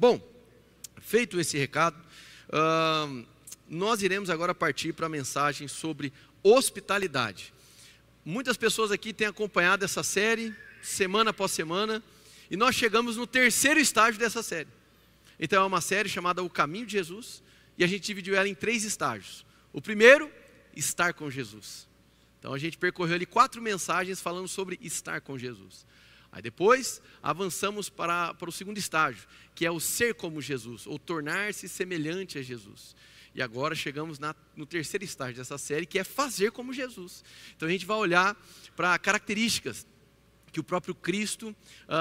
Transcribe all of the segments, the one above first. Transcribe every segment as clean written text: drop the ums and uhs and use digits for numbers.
Bom, feito esse recado, nós iremos agora partir para a mensagem sobre hospitalidade. Muitas pessoas aqui têm acompanhado essa série, semana após semana, e nós chegamos no terceiro estágio dessa série. Então é uma série chamada O Caminho de Jesus, e a gente dividiu ela em 3 estágios. O primeiro, estar com Jesus. Então a gente percorreu ali 4 mensagens falando sobre estar com Jesus. Aí depois avançamos para o segundo estágio, que é o ser como Jesus, ou tornar-se semelhante a Jesus. E agora chegamos no terceiro estágio dessa série, que é fazer como Jesus. Então a gente vai olhar para características que o próprio Cristo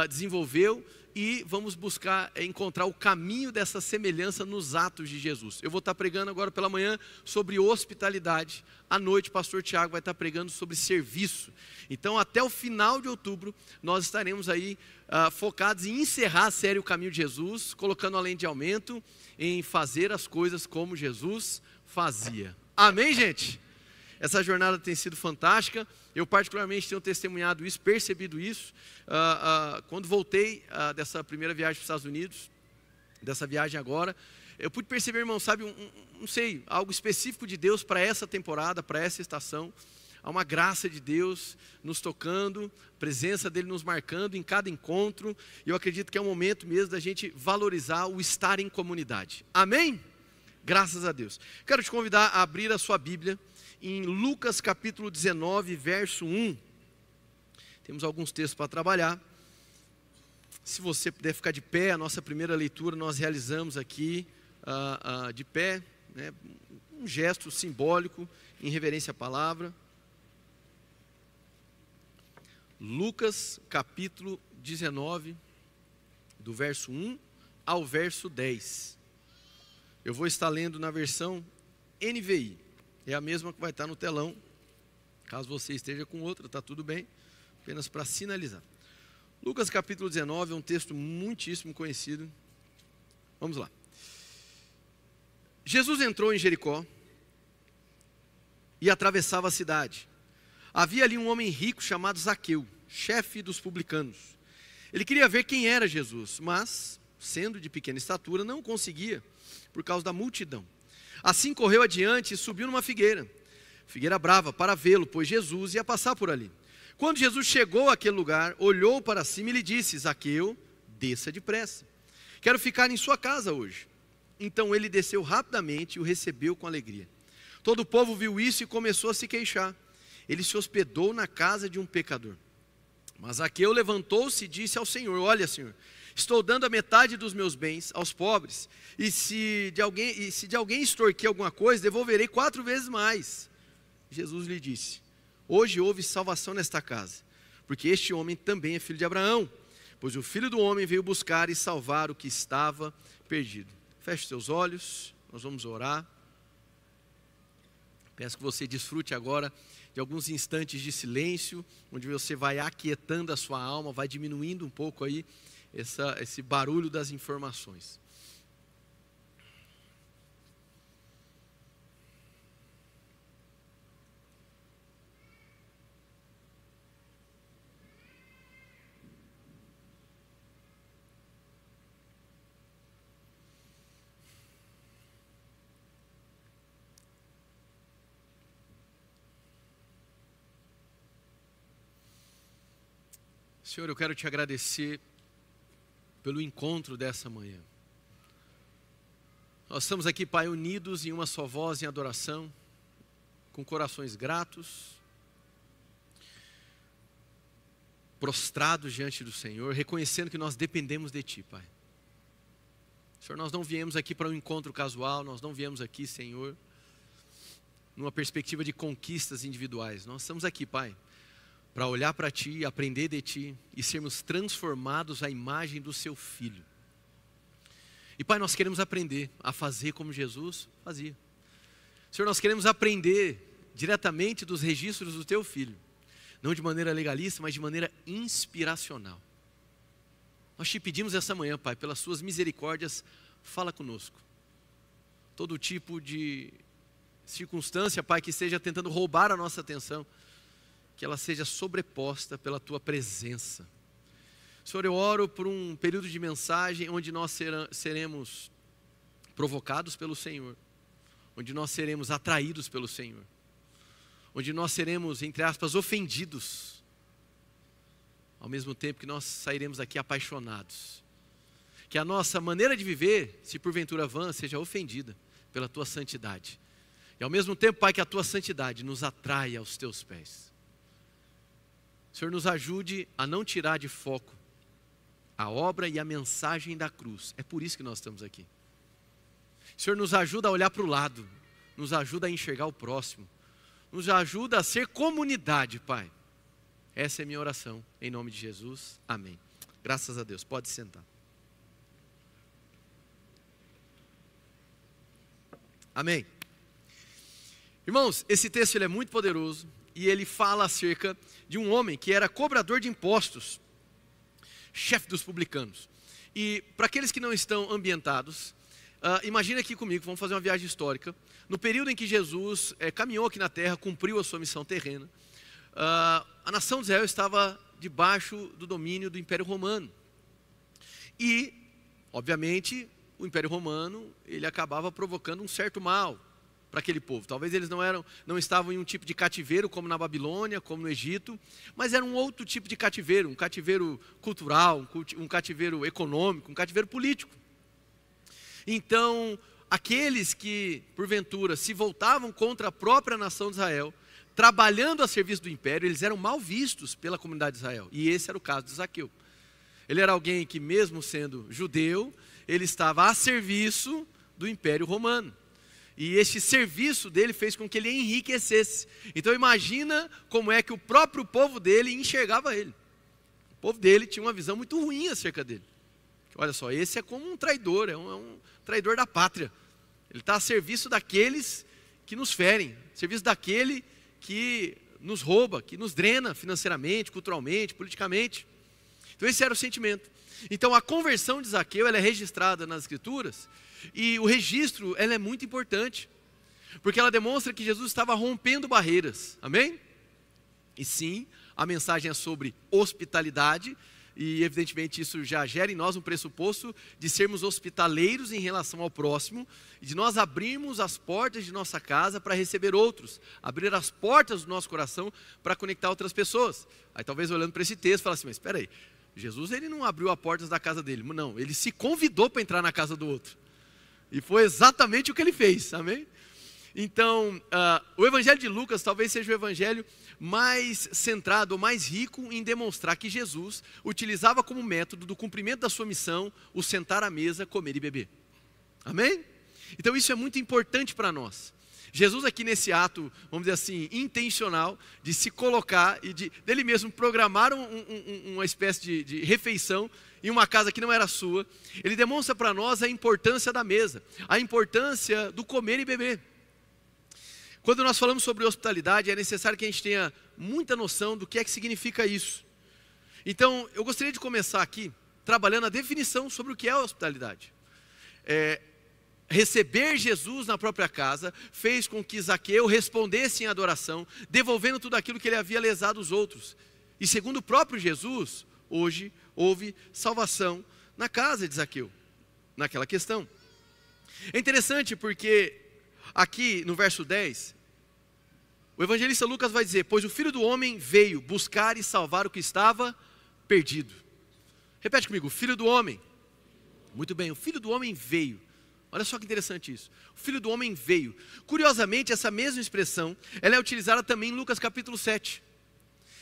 desenvolveu e vamos buscar encontrar o caminho dessa semelhança nos atos de Jesus. Eu vou estar pregando agora pela manhã sobre hospitalidade. À noite o pastor Tiago vai estar pregando sobre serviço. Então até o final de outubro nós estaremos aí focados em encerrar a série O Caminho de Jesus, colocando a lente de aumento em fazer as coisas como Jesus fazia. Amém, gente? Essa jornada tem sido fantástica, eu particularmente tenho testemunhado isso, percebido isso, quando voltei dessa primeira viagem para os Estados Unidos, dessa viagem agora, eu pude perceber, irmão, sabe, não sei, algo específico de Deus para essa temporada, para essa estação. Há uma graça de Deus nos tocando, a presença dEle nos marcando em cada encontro, e eu acredito que é um momento mesmo da gente valorizar o estar em comunidade. Amém? Graças a Deus. Quero te convidar a abrir a sua Bíblia em Lucas capítulo 19, verso 1. Temos alguns textos para trabalhar. Se você puder ficar de pé, a nossa primeira leitura nós realizamos aqui de pé, né, um gesto simbólico em reverência à palavra. Lucas capítulo 19, do verso 1 ao verso 10. Eu vou estar lendo na versão NVI. É a mesma que vai estar no telão. Caso você esteja com outra, está tudo bem. Apenas para sinalizar. Lucas capítulo 19 é um texto muitíssimo conhecido. Vamos lá. Jesus entrou em Jericó e atravessava a cidade. Havia ali um homem rico chamado Zaqueu, chefe dos publicanos. Ele queria ver quem era Jesus, mas, sendo de pequena estatura, não conseguia, por causa da multidão. Assim correu adiante e subiu numa figueira brava, para vê-lo, pois Jesus ia passar por ali. Quando Jesus chegou àquele lugar, olhou para cima e lhe disse: Zaqueu, desça depressa, quero ficar em sua casa hoje. Então ele desceu rapidamente e o recebeu com alegria. Todo o povo viu isso e começou a se queixar. Ele se hospedou na casa de um pecador. Mas Zaqueu levantou-se e disse ao Senhor: olha, Senhor, estou dando a metade dos meus bens aos pobres, e se de alguém extorquir alguma coisa, devolverei 4 vezes mais. Jesus lhe disse: hoje houve salvação nesta casa, porque este homem também é filho de Abraão, pois o Filho do Homem veio buscar e salvar o que estava perdido. Feche seus olhos, nós vamos orar. Peço que você desfrute agora de alguns instantes de silêncio, onde você vai aquietando a sua alma, vai diminuindo um pouco aí esse barulho das informações. Senhor, eu quero te agradecer pelo encontro dessa manhã. Nós estamos aqui, Pai, unidos em uma só voz em adoração, com corações gratos, prostrados diante do Senhor, reconhecendo que nós dependemos de Ti, Pai. Senhor, nós não viemos aqui para um encontro casual, nós não viemos aqui, Senhor, numa perspectiva de conquistas individuais. Nós estamos aqui, Pai, para olhar para Ti, aprender de Ti e sermos transformados à imagem do Seu Filho. E Pai, nós queremos aprender a fazer como Jesus fazia. Senhor, nós queremos aprender diretamente dos registros do Teu Filho, não de maneira legalista, mas de maneira inspiracional. Nós Te pedimos essa manhã, Pai, pelas Suas misericórdias, fala conosco. Todo tipo de circunstância, Pai, que esteja tentando roubar a nossa atenção, que ela seja sobreposta pela Tua presença. Senhor, eu oro por um período de mensagem onde nós seremos provocados pelo Senhor, onde nós seremos atraídos pelo Senhor, onde nós seremos, entre aspas, ofendidos, ao mesmo tempo que nós sairemos aqui apaixonados. Que a nossa maneira de viver, se porventura vã, seja ofendida pela Tua santidade. E ao mesmo tempo, Pai, que a Tua santidade nos atraia aos Teus pés. Senhor, nos ajude a não tirar de foco a obra e a mensagem da cruz. É por isso que nós estamos aqui. Senhor, nos ajuda a olhar para o lado, nos ajuda a enxergar o próximo, nos ajuda a ser comunidade, Pai. Essa é a minha oração, em nome de Jesus, amém. Graças a Deus, pode sentar. Amém. Irmãos, esse texto ele é muito poderoso e ele fala acerca de um homem que era cobrador de impostos, chefe dos publicanos. E para aqueles que não estão ambientados, imagine aqui comigo, vamos fazer uma viagem histórica. No período em que Jesus caminhou aqui na terra, cumpriu a sua missão terrena, a nação de Israel estava debaixo do domínio do Império Romano. E, obviamente, o Império Romano, ele acabava provocando um certo mal para aquele povo. Talvez eles não estavam em um tipo de cativeiro como na Babilônia, como no Egito, mas era um outro tipo de cativeiro, um cativeiro cultural, um cativeiro econômico, um cativeiro político. Então, aqueles que, porventura, se voltavam contra a própria nação de Israel, trabalhando a serviço do império, eles eram mal vistos pela comunidade de Israel. E esse era o caso de Zaqueu. Ele era alguém que, mesmo sendo judeu, ele estava a serviço do Império Romano. E este serviço dele fez com que ele enriquecesse. Então imagina como é que o próprio povo dele enxergava ele. O povo dele tinha uma visão muito ruim acerca dele. Olha só, esse é como um traidor, é um traidor da pátria. Ele está a serviço daqueles que nos ferem, a serviço daquele que nos rouba, que nos drena financeiramente, culturalmente, politicamente. Então esse era o sentimento. Então a conversão de Zaqueu, ela é registrada nas Escrituras, e o registro, ela é muito importante, porque ela demonstra que Jesus estava rompendo barreiras, amém? E sim, a mensagem é sobre hospitalidade, e evidentemente isso já gera em nós um pressuposto de sermos hospitaleiros em relação ao próximo, e de nós abrirmos as portas de nossa casa para receber outros, abrir as portas do nosso coração para conectar outras pessoas. Aí talvez olhando para esse texto, fala assim, mas espera aí, Jesus ele não abriu as portas da casa dele, não, ele se convidou para entrar na casa do outro, e foi exatamente o que ele fez, amém? Então, o evangelho de Lucas talvez seja o evangelho mais centrado, ou mais rico em demonstrar que Jesus utilizava como método do cumprimento da sua missão, o sentar à mesa, comer e beber, amém? Então isso é muito importante para nós. Jesus aqui nesse ato, vamos dizer assim, intencional, de se colocar e dele mesmo programar uma espécie de refeição em uma casa que não era sua, ele demonstra para nós a importância da mesa, a importância do comer e beber. Quando nós falamos sobre hospitalidade, é necessário que a gente tenha muita noção do que é que significa isso. Então, eu gostaria de começar aqui, trabalhando a definição sobre o que é hospitalidade. Receber Jesus na própria casa fez com que Zaqueu respondesse em adoração, devolvendo tudo aquilo que ele havia lesado os outros. E segundo o próprio Jesus, hoje houve salvação na casa de Zaqueu, naquela questão. É interessante porque aqui no verso 10, o evangelista Lucas vai dizer, pois o Filho do Homem veio buscar e salvar o que estava perdido. Repete comigo, o Filho do Homem. Muito bem, o Filho do Homem veio. Olha só que interessante isso. O Filho do Homem veio. Curiosamente, essa mesma expressão, ela é utilizada também em Lucas capítulo 7.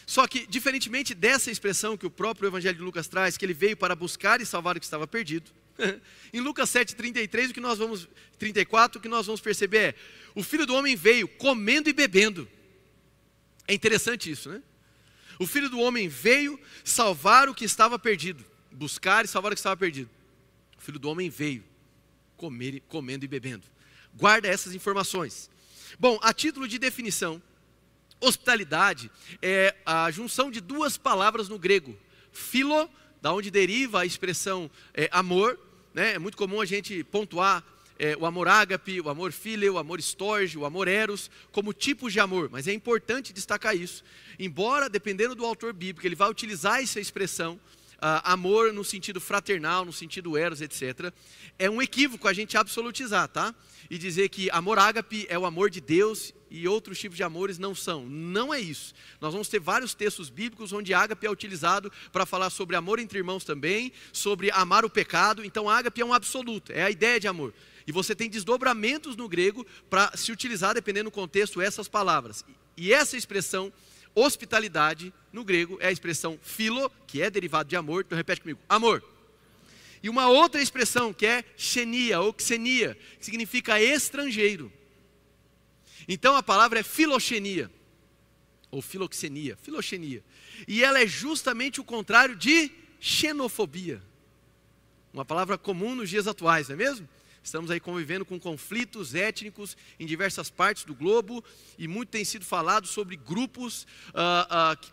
Só que, diferentemente dessa expressão que o próprio Evangelho de Lucas traz, que ele veio para buscar e salvar o que estava perdido, em Lucas 7,33, 34, o que nós vamos perceber é, o Filho do Homem veio comendo e bebendo. É interessante isso, né? O Filho do Homem veio salvar o que estava perdido, buscar e salvar o que estava perdido. O Filho do Homem veio comendo e bebendo. Guarda essas informações. Bom, a título de definição, hospitalidade é a junção de duas palavras no grego. Philo, da onde deriva a expressão amor, né? É muito comum a gente pontuar o amor ágape, o amor fíleo, o amor storge, o amor eros, como tipos de amor, mas é importante destacar isso. Embora, dependendo do autor bíblico, ele vai utilizar essa expressão amor no sentido fraternal, no sentido eros, etc. É um equívoco a gente absolutizar, tá? E dizer que amor ágape é o amor de Deus e outros tipos de amores não são. Não é isso. Nós vamos ter vários textos bíblicos onde ágape é utilizado para falar sobre amor entre irmãos também, sobre amar o pecado. Então ágape é um absoluto, é a ideia de amor. E você tem desdobramentos no grego para se utilizar, dependendo do contexto, essas palavras. E essa expressão, hospitalidade, no grego, é a expressão philo, que é derivado de amor. Então repete comigo, amor. E uma outra expressão que é xenia ou xenia, que significa estrangeiro. Então a palavra é filoxenia, ou filoxenia, filoxenia. E ela é justamente o contrário de xenofobia. Uma palavra comum nos dias atuais, não é mesmo? Estamos aí convivendo com conflitos étnicos em diversas partes do globo e muito tem sido falado sobre grupos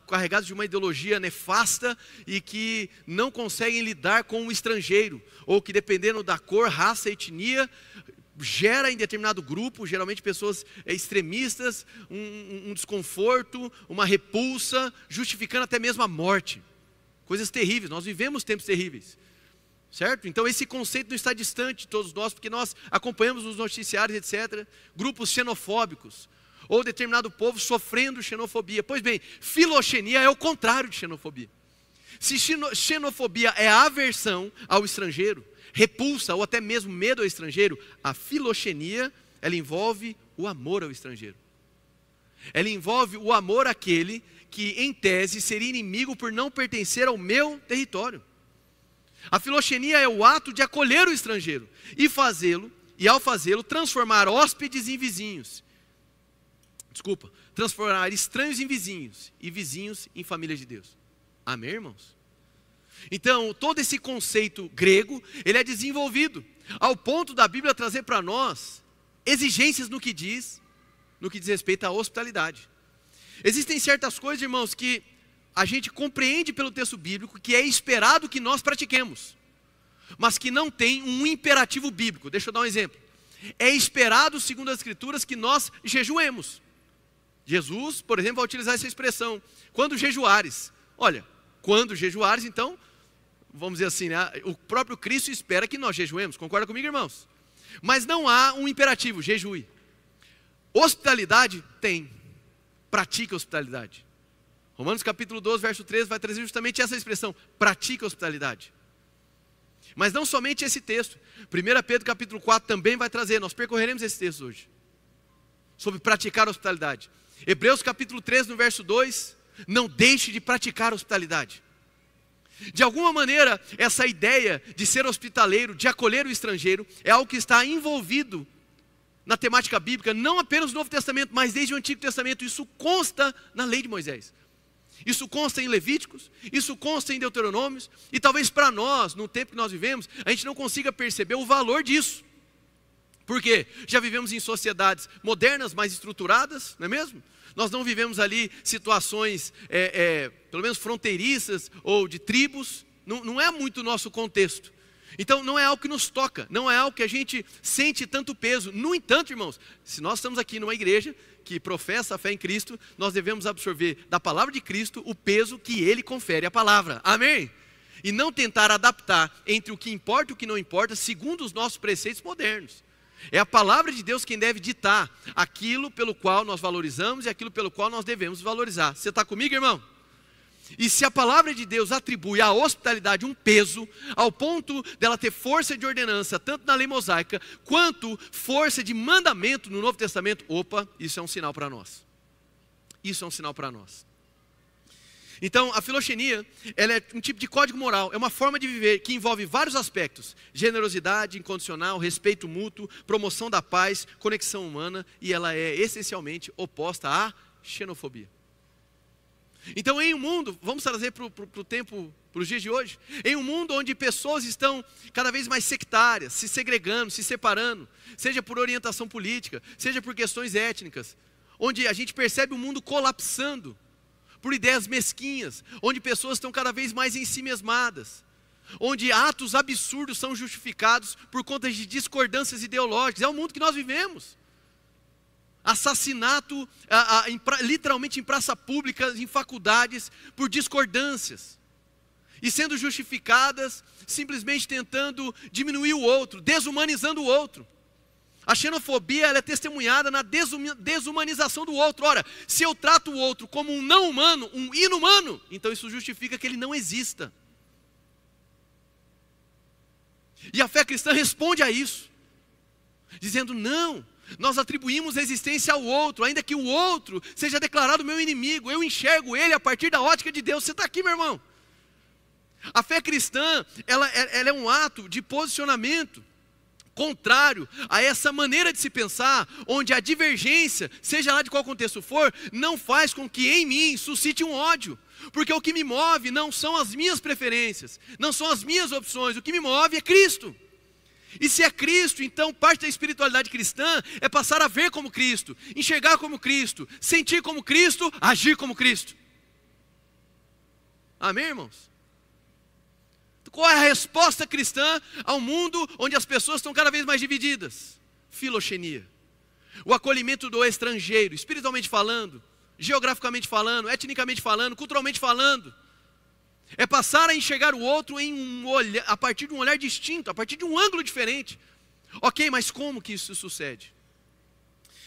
carregados de uma ideologia nefasta e que não conseguem lidar com o estrangeiro, ou que dependendo da cor, raça, etnia, gera em determinado grupo, geralmente pessoas extremistas, um desconforto, uma repulsa, justificando até mesmo a morte. Coisas terríveis, nós vivemos tempos terríveis. Certo? Então esse conceito não está distante de todos nós, porque nós acompanhamos os noticiários, etc. Grupos xenofóbicos, ou determinado povo sofrendo xenofobia. Pois bem, filoxenia é o contrário de xenofobia. Se xenofobia é aversão ao estrangeiro, repulsa ou até mesmo medo ao estrangeiro, a filoxenia, ela envolve o amor ao estrangeiro. Ela envolve o amor àquele que em tese seria inimigo por não pertencer ao meu território. A filoxenia é o ato de acolher o estrangeiro e ao fazê-lo, transformar hóspedes em vizinhos. Transformar estranhos em vizinhos e vizinhos em família de Deus. Amém, irmãos? Então, todo esse conceito grego, ele é desenvolvido ao ponto da Bíblia trazer para nós exigências no que diz respeito à hospitalidade. Existem certas coisas, irmãos, que a gente compreende pelo texto bíblico que é esperado que nós pratiquemos, mas que não tem um imperativo bíblico. Deixa eu dar um exemplo. É esperado, segundo as Escrituras, que nós jejuemos. Jesus, por exemplo, vai utilizar essa expressão, quando jejuares. Olha, quando jejuares, então, vamos dizer assim, né? O próprio Cristo espera que nós jejuemos. Concorda comigo, irmãos? Mas não há um imperativo, jejue. Hospitalidade tem. Pratique a hospitalidade. Romanos capítulo 12, verso 13, vai trazer justamente essa expressão, pratique a hospitalidade. Mas não somente esse texto, 1 Pedro capítulo 4 também vai trazer, nós percorreremos esse texto hoje, sobre praticar a hospitalidade. Hebreus capítulo 13, no verso 2, não deixe de praticar a hospitalidade. De alguma maneira, essa ideia de ser hospitaleiro, de acolher o estrangeiro, é algo que está envolvido na temática bíblica, não apenas no Novo Testamento, mas desde o Antigo Testamento. Isso consta na lei de Moisés. Isso consta em Levíticos, isso consta em Deuteronômios, e talvez para nós, no tempo que nós vivemos, a gente não consiga perceber o valor disso. Por quê? Já vivemos em sociedades modernas, mais estruturadas, não é mesmo? Nós não vivemos ali situações, pelo menos fronteiriças, ou de tribos, não é muito o nosso contexto. Então não é algo que nos toca, não é algo que a gente sente tanto peso. No entanto, irmãos, se nós estamos aqui numa igreja que professa a fé em Cristo, nós devemos absorver da palavra de Cristo o peso que Ele confere à palavra. Amém? E não tentar adaptar entre o que importa e o que não importa, segundo os nossos preceitos modernos. É a palavra de Deus quem deve ditar aquilo pelo qual nós valorizamos e aquilo pelo qual nós devemos valorizar. Você está comigo, irmão? E se a palavra de Deus atribui à hospitalidade um peso, ao ponto dela ter força de ordenança, tanto na lei mosaica, quanto força de mandamento no Novo Testamento, isso é um sinal para nós. Isso é um sinal para nós. Então, a filoxenia, ela é um tipo de código moral, é uma forma de viver que envolve vários aspectos: generosidade incondicional, respeito mútuo, promoção da paz, conexão humana, e ela é essencialmente oposta à xenofobia. Então, em um mundo, vamos trazer para os dias de hoje, em um mundo onde pessoas estão cada vez mais sectárias, se segregando, se separando, seja por orientação política, seja por questões étnicas, onde a gente percebe o mundo colapsando por ideias mesquinhas, onde pessoas estão cada vez mais em si mesmadas, onde atos absurdos são justificados por conta de discordâncias ideológicas. É o mundo que nós vivemos. Assassinato literalmente em praça pública, em faculdades, por discordâncias. e sendo justificadas simplesmente tentando diminuir o outro, desumanizando o outro. A xenofobia, ela é testemunhada na desumanização do outro. Ora, se eu trato o outro como um não humano, um inumano, então isso justifica que ele não exista. E a fé cristã responde a isso, dizendo: não, nós atribuímos existência ao outro, ainda que o outro seja declarado meu inimigo, eu enxergo ele a partir da ótica de Deus. Você está aqui, meu irmão? A fé cristã, ela é um ato de posicionamento contrário a essa maneira de se pensar, onde a divergência, seja lá de qual contexto for, não faz com que em mim suscite um ódio. Porque o que me move não são as minhas preferências, não são as minhas opções, o que me move é Cristo. E se é Cristo, então parte da espiritualidade cristã é passar a ver como Cristo, enxergar como Cristo, sentir como Cristo, agir como Cristo. Amém, irmãos? Qual é a resposta cristã ao mundo onde as pessoas estão cada vez mais divididas? Filoxenia. O acolhimento do estrangeiro, espiritualmente falando, geograficamente falando, etnicamente falando, culturalmente falando. É passar a enxergar o outro a partir de um olhar distinto, a partir de um ângulo diferente. Ok, mas como que isso sucede?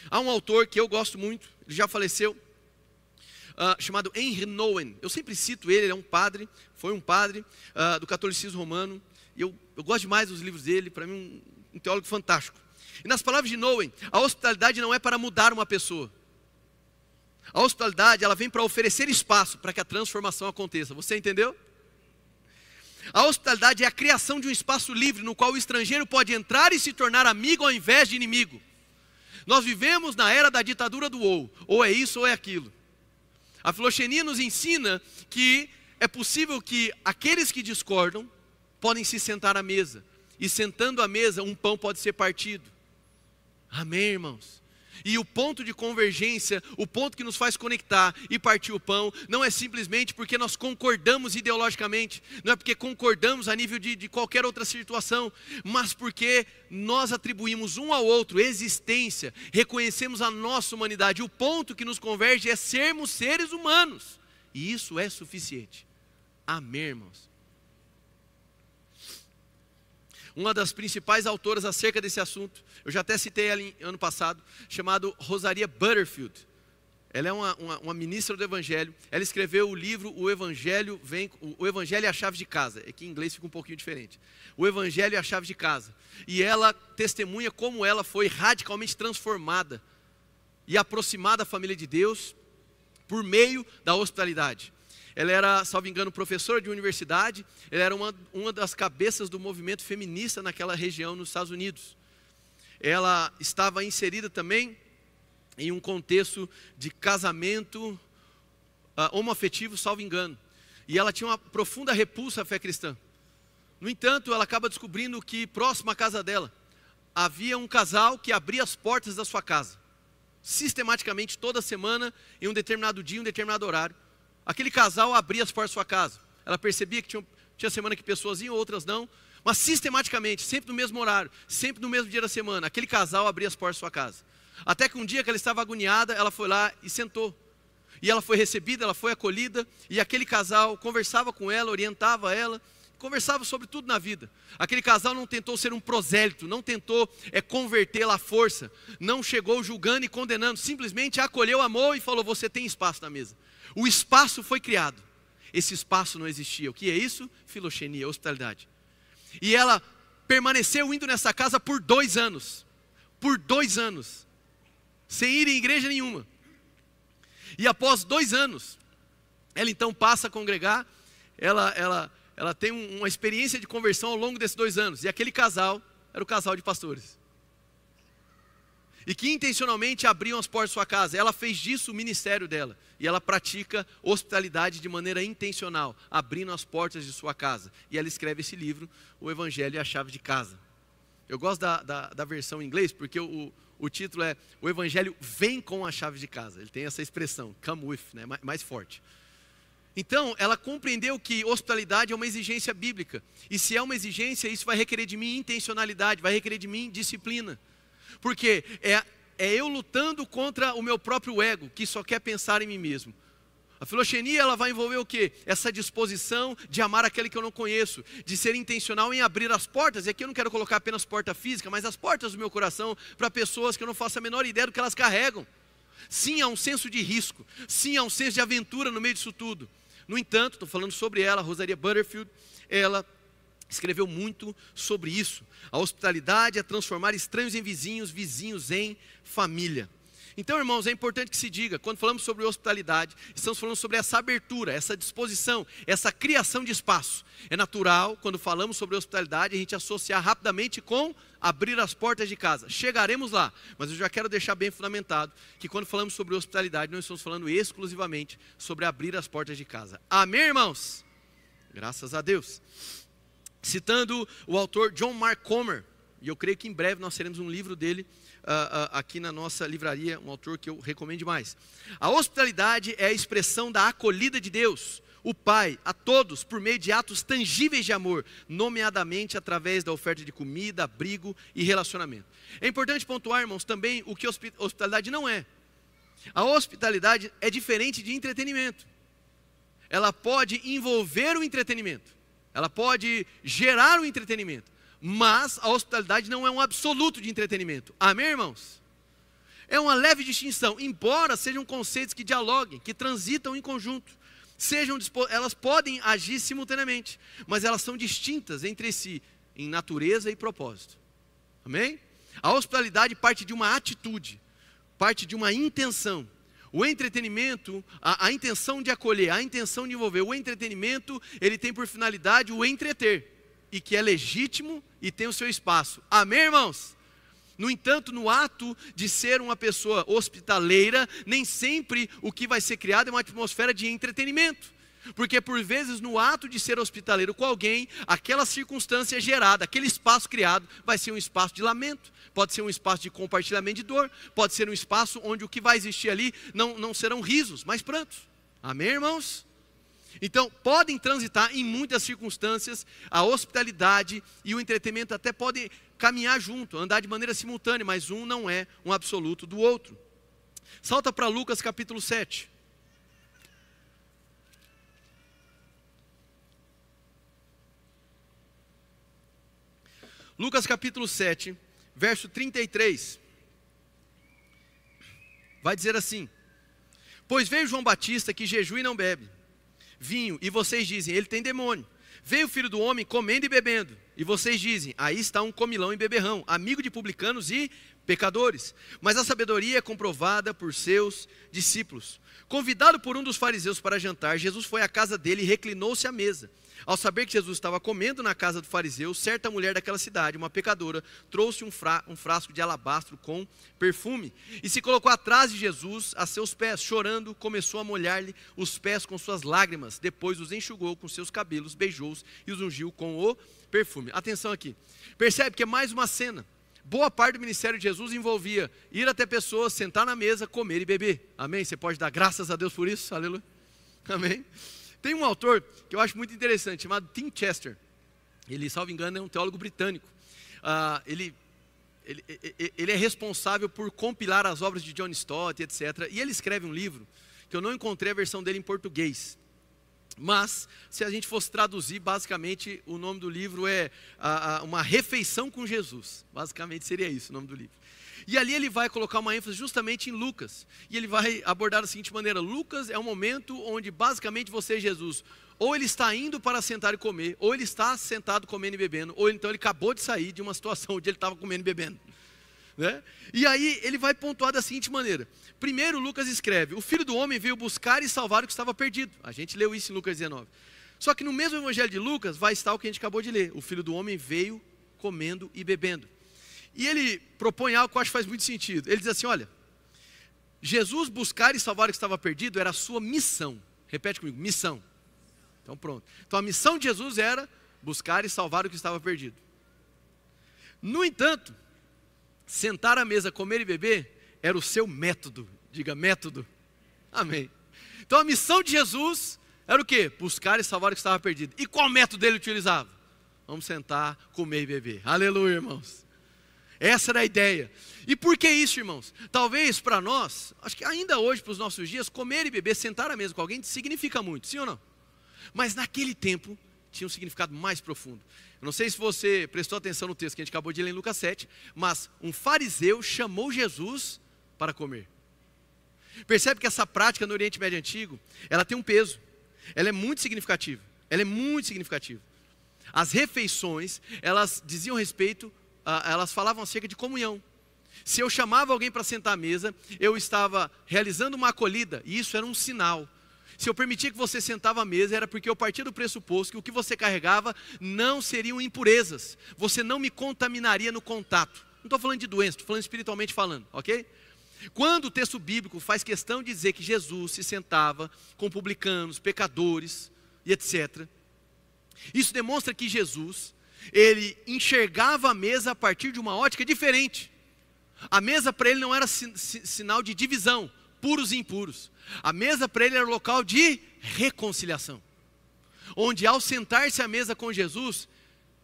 Há um autor que eu gosto muito, ele já faleceu, chamado Henry Nouwen. Eu sempre cito ele é um padre, foi um padre do catolicismo romano. E eu gosto demais dos livros dele, para mim um teólogo fantástico. E nas palavras de Nouwen, a hospitalidade não é para mudar uma pessoa. A hospitalidade, ela vem para oferecer espaço para que a transformação aconteça. Você entendeu? A hospitalidade é a criação de um espaço livre no qual o estrangeiro pode entrar e se tornar amigo ao invés de inimigo. Nós vivemos na era da ditadura do ou é isso ou é aquilo. A filoxenia nos ensina que é possível que aqueles que discordam podem se sentar à mesa. E sentando à mesa, um pão pode ser partido. Amém, irmãos? E o ponto de convergência, o ponto que nos faz conectar e partir o pão, não é simplesmente porque nós concordamos ideologicamente, não é porque concordamos a nível de qualquer outra situação, mas porque nós atribuímos um ao outro existência, reconhecemos a nossa humanidade. O ponto que nos converge é sermos seres humanos, e isso é suficiente. Amém, irmãos? Uma das principais autoras acerca desse assunto, eu já até citei ela ano passado, chamado Rosaria Butterfield. Ela é uma ministra do Evangelho. Ela escreveu o livro O Evangelho e a Chave de Casa. É que em inglês fica um pouquinho diferente. O Evangelho e a Chave de Casa. E ela testemunha como ela foi radicalmente transformada e aproximada da família de Deus por meio da hospitalidade. Ela era, salvo engano, professora de universidade. Ela era uma das cabeças do movimento feminista naquela região nos Estados Unidos. Ela estava inserida também em um contexto de casamento homoafetivo, salvo engano. E ela tinha uma profunda repulsa à fé cristã. No entanto, ela acaba descobrindo que próximo à casa dela havia um casal que abria as portas da sua casa. Sistematicamente, toda semana, em um determinado dia, em um determinado horário. Aquele casal abria as portas da sua casa. Ela percebia que tinha semana que pessoas iam, outras não. Mas sistematicamente, sempre no mesmo horário, sempre no mesmo dia da semana, aquele casal abria as portas da sua casa. Até que um dia que ela estava agoniada, ela foi lá e sentou. E ela foi recebida, ela foi acolhida. E aquele casal conversava com ela, orientava ela, conversava sobre tudo na vida. Aquele casal não tentou ser um prosélito, não tentou convertê-la à força. Não chegou julgando e condenando, simplesmente acolheu, amou e falou: você tem espaço na mesa. O espaço foi criado. Esse espaço não existia. O que é isso? Filoxenia, hospitalidade. E ela permaneceu indo nessa casa por 2 anos. Por 2 anos. Sem ir em igreja nenhuma. E após 2 anos, ela então passa a congregar. Ela tem uma experiência de conversão ao longo desses 2 anos. E aquele casal era o casal de pastores. E que intencionalmente abriam as portas de sua casa. Ela fez disso o ministério dela. E ela pratica hospitalidade de maneira intencional, abrindo as portas de sua casa. E ela escreve esse livro, O Evangelho e a Chave de Casa. Eu gosto da versão em inglês, porque o título é O Evangelho vem com a chave de casa. Ele tem essa expressão, come with, né, mais forte. Então, ela compreendeu que hospitalidade é uma exigência bíblica. E se é uma exigência, isso vai requerer de mim intencionalidade, vai requerer de mim disciplina. Porque é eu lutando contra o meu próprio ego, que só quer pensar em mim mesmo. A filoxenia, ela vai envolver o quê? Essa disposição de amar aquele que eu não conheço, de ser intencional em abrir as portas, e aqui eu não quero colocar apenas porta física, mas as portas do meu coração para pessoas que eu não faço a menor ideia do que elas carregam. Sim, há um senso de risco, sim, há um senso de aventura no meio disso tudo. No entanto, estou falando sobre ela, Rosaria Butterfield, ela escreveu muito sobre isso. A hospitalidade é transformar estranhos em vizinhos, vizinhos em família. Então, irmãos, é importante que se diga, quando falamos sobre hospitalidade, estamos falando sobre essa abertura, essa disposição, essa criação de espaço. É natural, quando falamos sobre hospitalidade, a gente associar rapidamente com abrir as portas de casa. Chegaremos lá, mas eu já quero deixar bem fundamentado que quando falamos sobre hospitalidade, não estamos falando exclusivamente sobre abrir as portas de casa. Amém, irmãos? Graças a Deus. Citando o autor John Mark Comer, e eu creio que em breve nós teremos um livro dele aqui na nossa livraria, um autor que eu recomendo demais. A hospitalidade é a expressão da acolhida de Deus, o Pai, a todos, por meio de atos tangíveis de amor, nomeadamente através da oferta de comida, abrigo e relacionamento. É importante pontuar, irmãos, também o que hospitalidade não é. A hospitalidade é diferente de entretenimento. Ela pode envolver o entretenimento, ela pode gerar o entretenimento, mas a hospitalidade não é um absoluto de entretenimento. Amém, irmãos? É uma leve distinção, embora sejam conceitos que dialoguem, que transitam em conjunto. Elas podem agir simultaneamente, mas elas são distintas entre si, em natureza e propósito. Amém? A hospitalidade parte de uma atitude, parte de uma intenção. O entretenimento, a intenção de acolher, a intenção de envolver. O entretenimento, ele tem por finalidade o entreter, e que é legítimo e tem o seu espaço. Amém, irmãos? No entanto, no ato de ser uma pessoa hospitaleira, nem sempre o que vai ser criado é uma atmosfera de entretenimento. Porque por vezes no ato de ser hospitaleiro com alguém, aquela circunstância gerada, aquele espaço criado, vai ser um espaço de lamento, pode ser um espaço de compartilhamento de dor, pode ser um espaço onde o que vai existir ali não serão risos, mas prantos. Amém, irmãos? Então, podem transitar em muitas circunstâncias, a hospitalidade e o entretenimento até podem caminhar junto, andar de maneira simultânea, mas um não é um absoluto do outro. Salta para Lucas capítulo 7. Lucas capítulo 7, verso 33. Vai dizer assim: pois veio João Batista que jejua e não bebe vinho, e vocês dizem, ele tem demônio. Veio o Filho do Homem comendo e bebendo, e vocês dizem, aí está um comilão e beberrão, amigo de publicanos e pecadores. Mas a sabedoria é comprovada por seus discípulos. Convidado por um dos fariseus para jantar, Jesus foi à casa dele e reclinou-se à mesa. Ao saber que Jesus estava comendo na casa do fariseu, certa mulher daquela cidade, uma pecadora, trouxe um frasco de alabastro com perfume e se colocou atrás de Jesus a seus pés, chorando, começou a molhar-lhe os pés com suas lágrimas, depois os enxugou com seus cabelos, beijou-os e os ungiu com o perfume. Atenção aqui, percebe que é mais uma cena. Boa parte do ministério de Jesus envolvia ir até pessoas, sentar na mesa, comer e beber. Amém? Você pode dar graças a Deus por isso? Aleluia. Amém? Tem um autor que eu acho muito interessante, chamado Tim Chester. Ele, salvo engano, é um teólogo britânico. Ele é responsável por compilar as obras de John Stott, etc. E ele escreve um livro, que eu não encontrei a versão dele em português. Mas, se a gente fosse traduzir, basicamente, o nome do livro é Uma Refeição com Jesus. Basicamente seria isso o nome do livro. E ali ele vai colocar uma ênfase justamente em Lucas. E ele vai abordar da seguinte maneira: Lucas é um momento onde basicamente você e Jesus, ou ele está indo para sentar e comer, ou ele está sentado comendo e bebendo, ou então ele acabou de sair de uma situação onde ele estava comendo e bebendo. Né? E aí ele vai pontuar da seguinte maneira: primeiro Lucas escreve, o Filho do Homem veio buscar e salvar o que estava perdido. A gente leu isso em Lucas 19. Só que no mesmo evangelho de Lucas vai estar o que a gente acabou de ler: o Filho do Homem veio comendo e bebendo. E ele propõe algo que eu acho que faz muito sentido. Ele diz assim, olha, Jesus buscar e salvar o que estava perdido era a sua missão. Repete comigo, missão. Então pronto. Então a missão de Jesus era buscar e salvar o que estava perdido. No entanto, sentar à mesa, comer e beber, era o seu método. Diga método. Amém. Então a missão de Jesus era o quê? Buscar e salvar o que estava perdido. E qual método ele utilizava? Vamos sentar, comer e beber. Aleluia, irmãos. Essa era a ideia. E por que isso, irmãos? Talvez para nós, acho que ainda hoje, para os nossos dias, comer e beber, sentar à mesa com alguém, significa muito, sim ou não? Mas naquele tempo, tinha um significado mais profundo. Eu não sei se você prestou atenção no texto que a gente acabou de ler em Lucas 7, mas um fariseu chamou Jesus para comer. Percebe que essa prática no Oriente Médio Antigo, ela tem um peso, ela é muito significativa, As refeições, elas diziam respeito, elas falavam acerca de comunhão. Se eu chamava alguém para sentar à mesa, eu estava realizando uma acolhida, e isso era um sinal. Se eu permitia que você sentava à mesa, era porque eu partia do pressuposto que o que você carregava não seriam impurezas. Você não me contaminaria no contato. Não estou falando de doença, estou falando espiritualmente falando, ok? Quando o texto bíblico faz questão de dizer que Jesus se sentava com publicanos, pecadores e etc., isso demonstra que Jesus, ele enxergava a mesa a partir de uma ótica diferente. A mesa para ele não era sinal de divisão, puros e impuros. A mesa para ele era local de reconciliação, onde ao sentar-se à mesa com Jesus,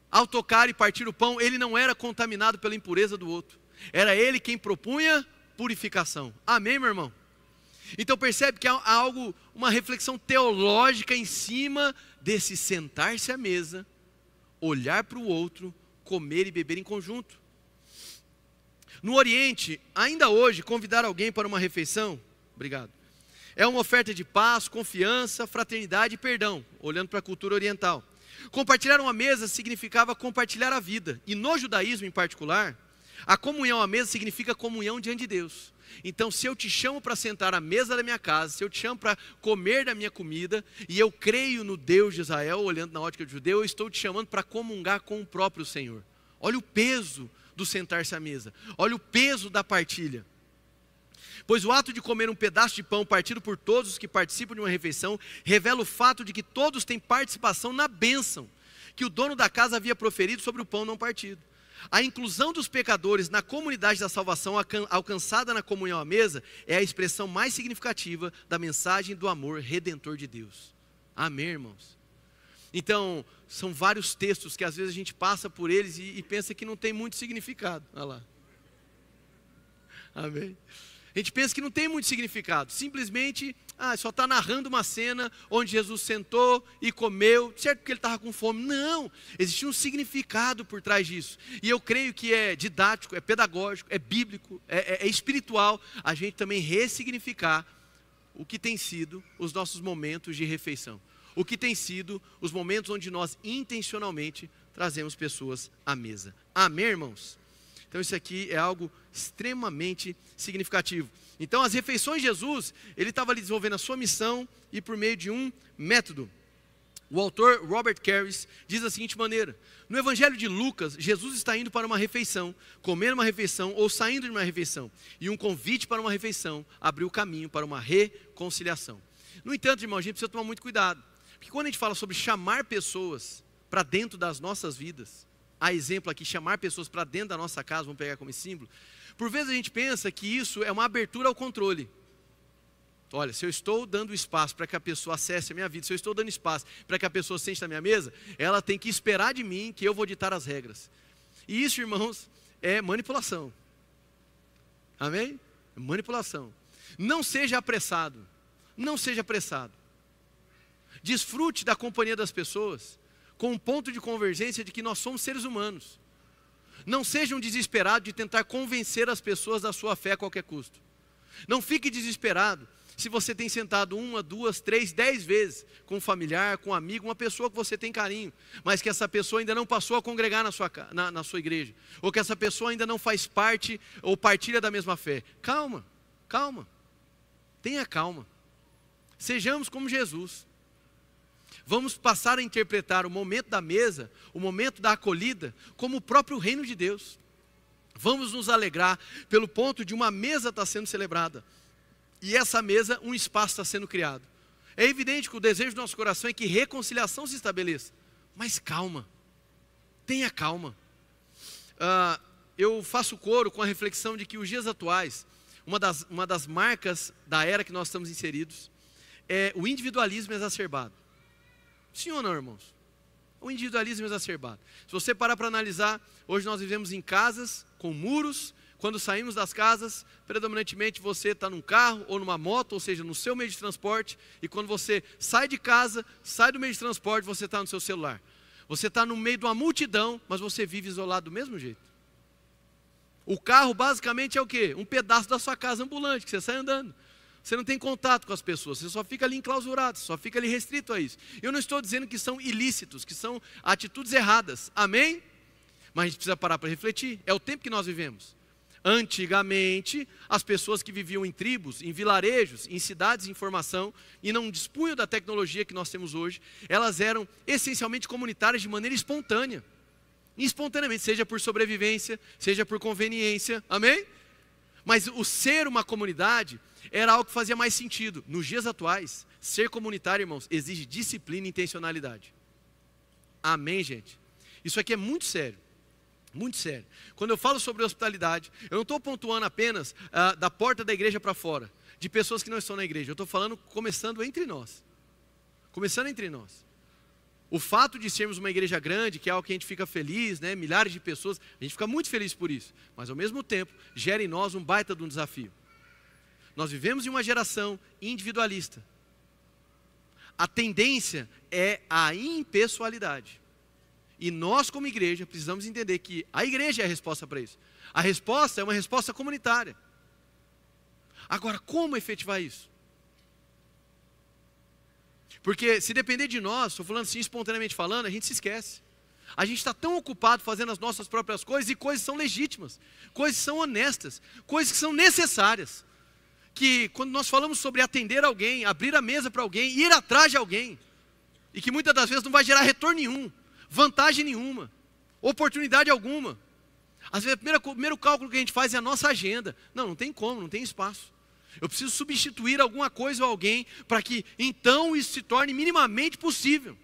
ao tocar e partir o pão, ele não era contaminado pela impureza do outro. Era ele quem propunha purificação. Amém, meu irmão? Então percebe que há algo, uma reflexão teológica em cima desse sentar-se à mesa, olhar para o outro, comer e beber em conjunto. No Oriente, ainda hoje, convidar alguém para uma refeição, obrigado, é uma oferta de paz, confiança, fraternidade e perdão, olhando para a cultura oriental. Compartilhar uma mesa significava compartilhar a vida, e no judaísmo em particular, a comunhão à mesa significa comunhão diante de Deus. Então, se eu te chamo para sentar à mesa da minha casa, se eu te chamo para comer da minha comida, e eu creio no Deus de Israel, olhando na ótica de judeu, eu estou te chamando para comungar com o próprio Senhor. Olha o peso do sentar-se à mesa, olha o peso da partilha. Pois o ato de comer um pedaço de pão partido por todos os que participam de uma refeição, revela o fato de que todos têm participação na bênção que o dono da casa havia proferido sobre o pão não partido. A inclusão dos pecadores na comunidade da salvação alcançada na comunhão à mesa é a expressão mais significativa da mensagem do amor redentor de Deus. Amém, irmãos? Então, são vários textos que às vezes a gente passa por eles e pensa que não tem muito significado. Olha lá. Amém? A gente pensa que não tem muito significado, simplesmente, só está narrando uma cena onde Jesus sentou e comeu, certo porque ele estava com fome. Não, existia um significado por trás disso, e eu creio que é didático, é pedagógico, é bíblico, é espiritual, a gente também ressignificar o que tem sido os nossos momentos de refeição, o que tem sido os momentos onde nós intencionalmente trazemos pessoas à mesa. Amém, irmãos? Então isso aqui é algo extremamente significativo. Então as refeições de Jesus, ele estava ali desenvolvendo a sua missão e por meio de um método. O autor Robert Carris diz da seguinte maneira: no Evangelho de Lucas, Jesus está indo para uma refeição, comendo uma refeição ou saindo de uma refeição. E um convite para uma refeição abriu o caminho para uma reconciliação. No entanto, irmão, a gente precisa tomar muito cuidado. Porque quando a gente fala sobre chamar pessoas para dentro das nossas vidas, a exemplo aqui, chamar pessoas para dentro da nossa casa, vamos pegar como símbolo, por vezes a gente pensa que isso é uma abertura ao controle. Olha, se eu estou dando espaço para que a pessoa acesse a minha vida, se eu estou dando espaço para que a pessoa sente na minha mesa, ela tem que esperar de mim que eu vou ditar as regras. E isso, irmãos, é manipulação. Amém? É manipulação. Não seja apressado. Não seja apressado. Desfrute da companhia das pessoas com um ponto de convergência de que nós somos seres humanos. Não seja um desesperado de tentar convencer as pessoas da sua fé a qualquer custo. Não fique desesperado se você tem sentado 1, 2, 3, 10 vezes com um familiar, com um amigo, uma pessoa que você tem carinho, mas que essa pessoa ainda não passou a congregar na sua igreja, ou que essa pessoa ainda não faz parte ou partilha da mesma fé. Calma, calma, tenha calma. Sejamos como Jesus. Vamos passar a interpretar o momento da mesa, o momento da acolhida, como o próprio reino de Deus. Vamos nos alegrar pelo ponto de uma mesa estar sendo celebrada. E essa mesa, um espaço está sendo criado. É evidente que o desejo do nosso coração é que reconciliação se estabeleça. Mas calma, tenha calma. Eu faço coro com a reflexão de que os dias atuais, uma das marcas da era que nós estamos inseridos, é o individualismo exacerbado. Sim ou não, irmãos? O individualismo exacerbado. Se você parar para analisar, hoje nós vivemos em casas com muros. Quando saímos das casas, predominantemente você está num carro ou numa moto, ou seja, no seu meio de transporte. E quando você sai de casa, sai do meio de transporte, você está no seu celular. Você está no meio de uma multidão, mas você vive isolado do mesmo jeito. O carro basicamente é o quê? Um pedaço da sua casa ambulante, que você sai andando. Você não tem contato com as pessoas, você só fica ali enclausurado, só fica ali restrito a isso. Eu não estou dizendo que são ilícitos, que são atitudes erradas, amém? Mas a gente precisa parar para refletir, é o tempo que nós vivemos. Antigamente, as pessoas que viviam em tribos, em vilarejos, em cidades de informação, e não dispunham da tecnologia que nós temos hoje, elas eram essencialmente comunitárias de maneira espontânea. Espontaneamente, seja por sobrevivência, seja por conveniência, amém? Mas o ser uma comunidade era algo que fazia mais sentido. Nos dias atuais, ser comunitário, irmãos, exige disciplina e intencionalidade. Amém, gente? Isso aqui é muito sério. Muito sério. Quando eu falo sobre hospitalidade, eu não estou pontuando apenas da porta da igreja para fora, de pessoas que não estão na igreja. Eu estou falando começando entre nós. Começando entre nós. O fato de sermos uma igreja grande, que é algo que a gente fica feliz, né? Milhares de pessoas, a gente fica muito feliz por isso. Mas ao mesmo tempo, gera em nós um baita de um desafio. Nós vivemos em uma geração individualista. A tendência é a impessoalidade. E nós, como igreja, precisamos entender que a igreja é a resposta para isso. A resposta é uma resposta comunitária. Agora, como efetivar isso? Porque se depender de nós, estou falando assim espontaneamente falando, a gente se esquece. A gente está tão ocupado fazendo as nossas próprias coisas, e coisas são legítimas, coisas são honestas, coisas que são necessárias. Que quando nós falamos sobre atender alguém, abrir a mesa para alguém, ir atrás de alguém, e que muitas das vezes não vai gerar retorno nenhum, vantagem nenhuma, oportunidade alguma. Às vezes o primeiro cálculo que a gente faz é a nossa agenda. Não tem como, não tem espaço. Eu preciso substituir alguma coisa ou alguém para que então isso se torne minimamente possível.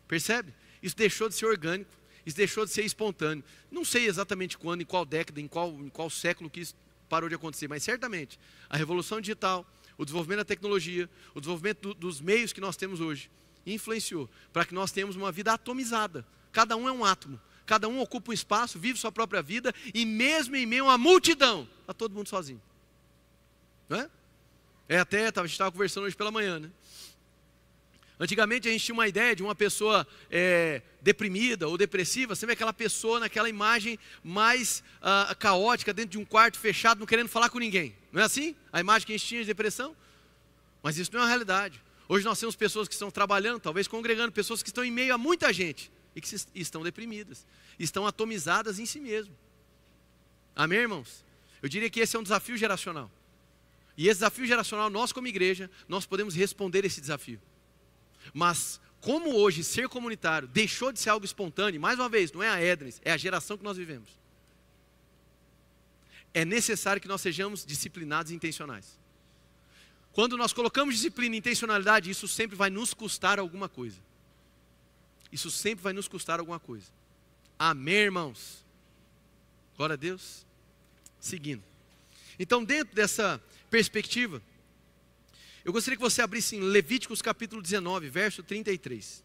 Percebe? Isso deixou de ser orgânico, isso deixou de ser espontâneo. Não sei exatamente quando, em qual década, em qual século que isso parou de acontecer, mas certamente a revolução digital, o desenvolvimento da tecnologia, o desenvolvimento dos meios que nós temos hoje, influenciou para que nós tenhamos uma vida atomizada. Cada um é um átomo, cada um ocupa um espaço, vive sua própria vida, e mesmo em meio a uma multidão, está todo mundo sozinho. Não é? A gente estava conversando hoje pela manhã, né? Antigamente a gente tinha uma ideia de uma pessoa deprimida ou depressiva, sempre aquela pessoa naquela imagem mais caótica, dentro de um quarto fechado, não querendo falar com ninguém. Não é assim? A imagem que a gente tinha de depressão? Mas isso não é uma realidade. Hoje nós temos pessoas que estão trabalhando, talvez congregando, pessoas que estão em meio a muita gente e que estão deprimidas, estão atomizadas em si mesmo. Amém, irmãos? Eu diria que esse é um desafio geracional. E esse desafio geracional, nós como igreja, nós podemos responder esse desafio. Mas como hoje ser comunitário deixou de ser algo espontâneo, mais uma vez, não é a Ednes, é a geração que nós vivemos. É necessário que nós sejamos disciplinados e intencionais. Quando nós colocamos disciplina e intencionalidade, isso sempre vai nos custar alguma coisa. Isso sempre vai nos custar alguma coisa. Amém, irmãos? Glória a Deus. Seguindo. Então, dentro dessa perspectiva, eu gostaria que você abrisse em Levíticos capítulo 19, verso 33.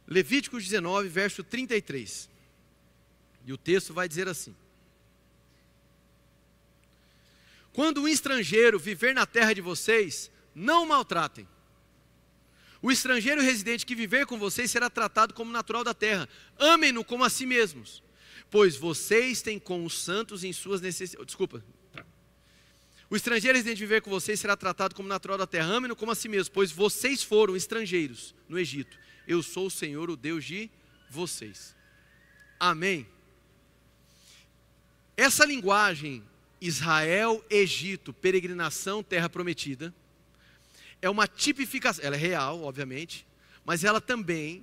Levíticos 19, verso 33. E o texto vai dizer assim: quando um estrangeiro viver na terra de vocês, não o maltratem. O estrangeiro residente que viver com vocês será tratado como natural da terra. Amem-no como a si mesmos, pois vocês têm com os santos em suas necessidades. O estrangeiro residente que viver com vocês será tratado como natural da terra. Amem-no como a si mesmos, pois vocês foram estrangeiros no Egito. Eu sou o Senhor, o Deus de vocês. Amém. Essa linguagem Israel, Egito, peregrinação, terra prometida, é uma tipificação, ela é real, obviamente, mas ela também,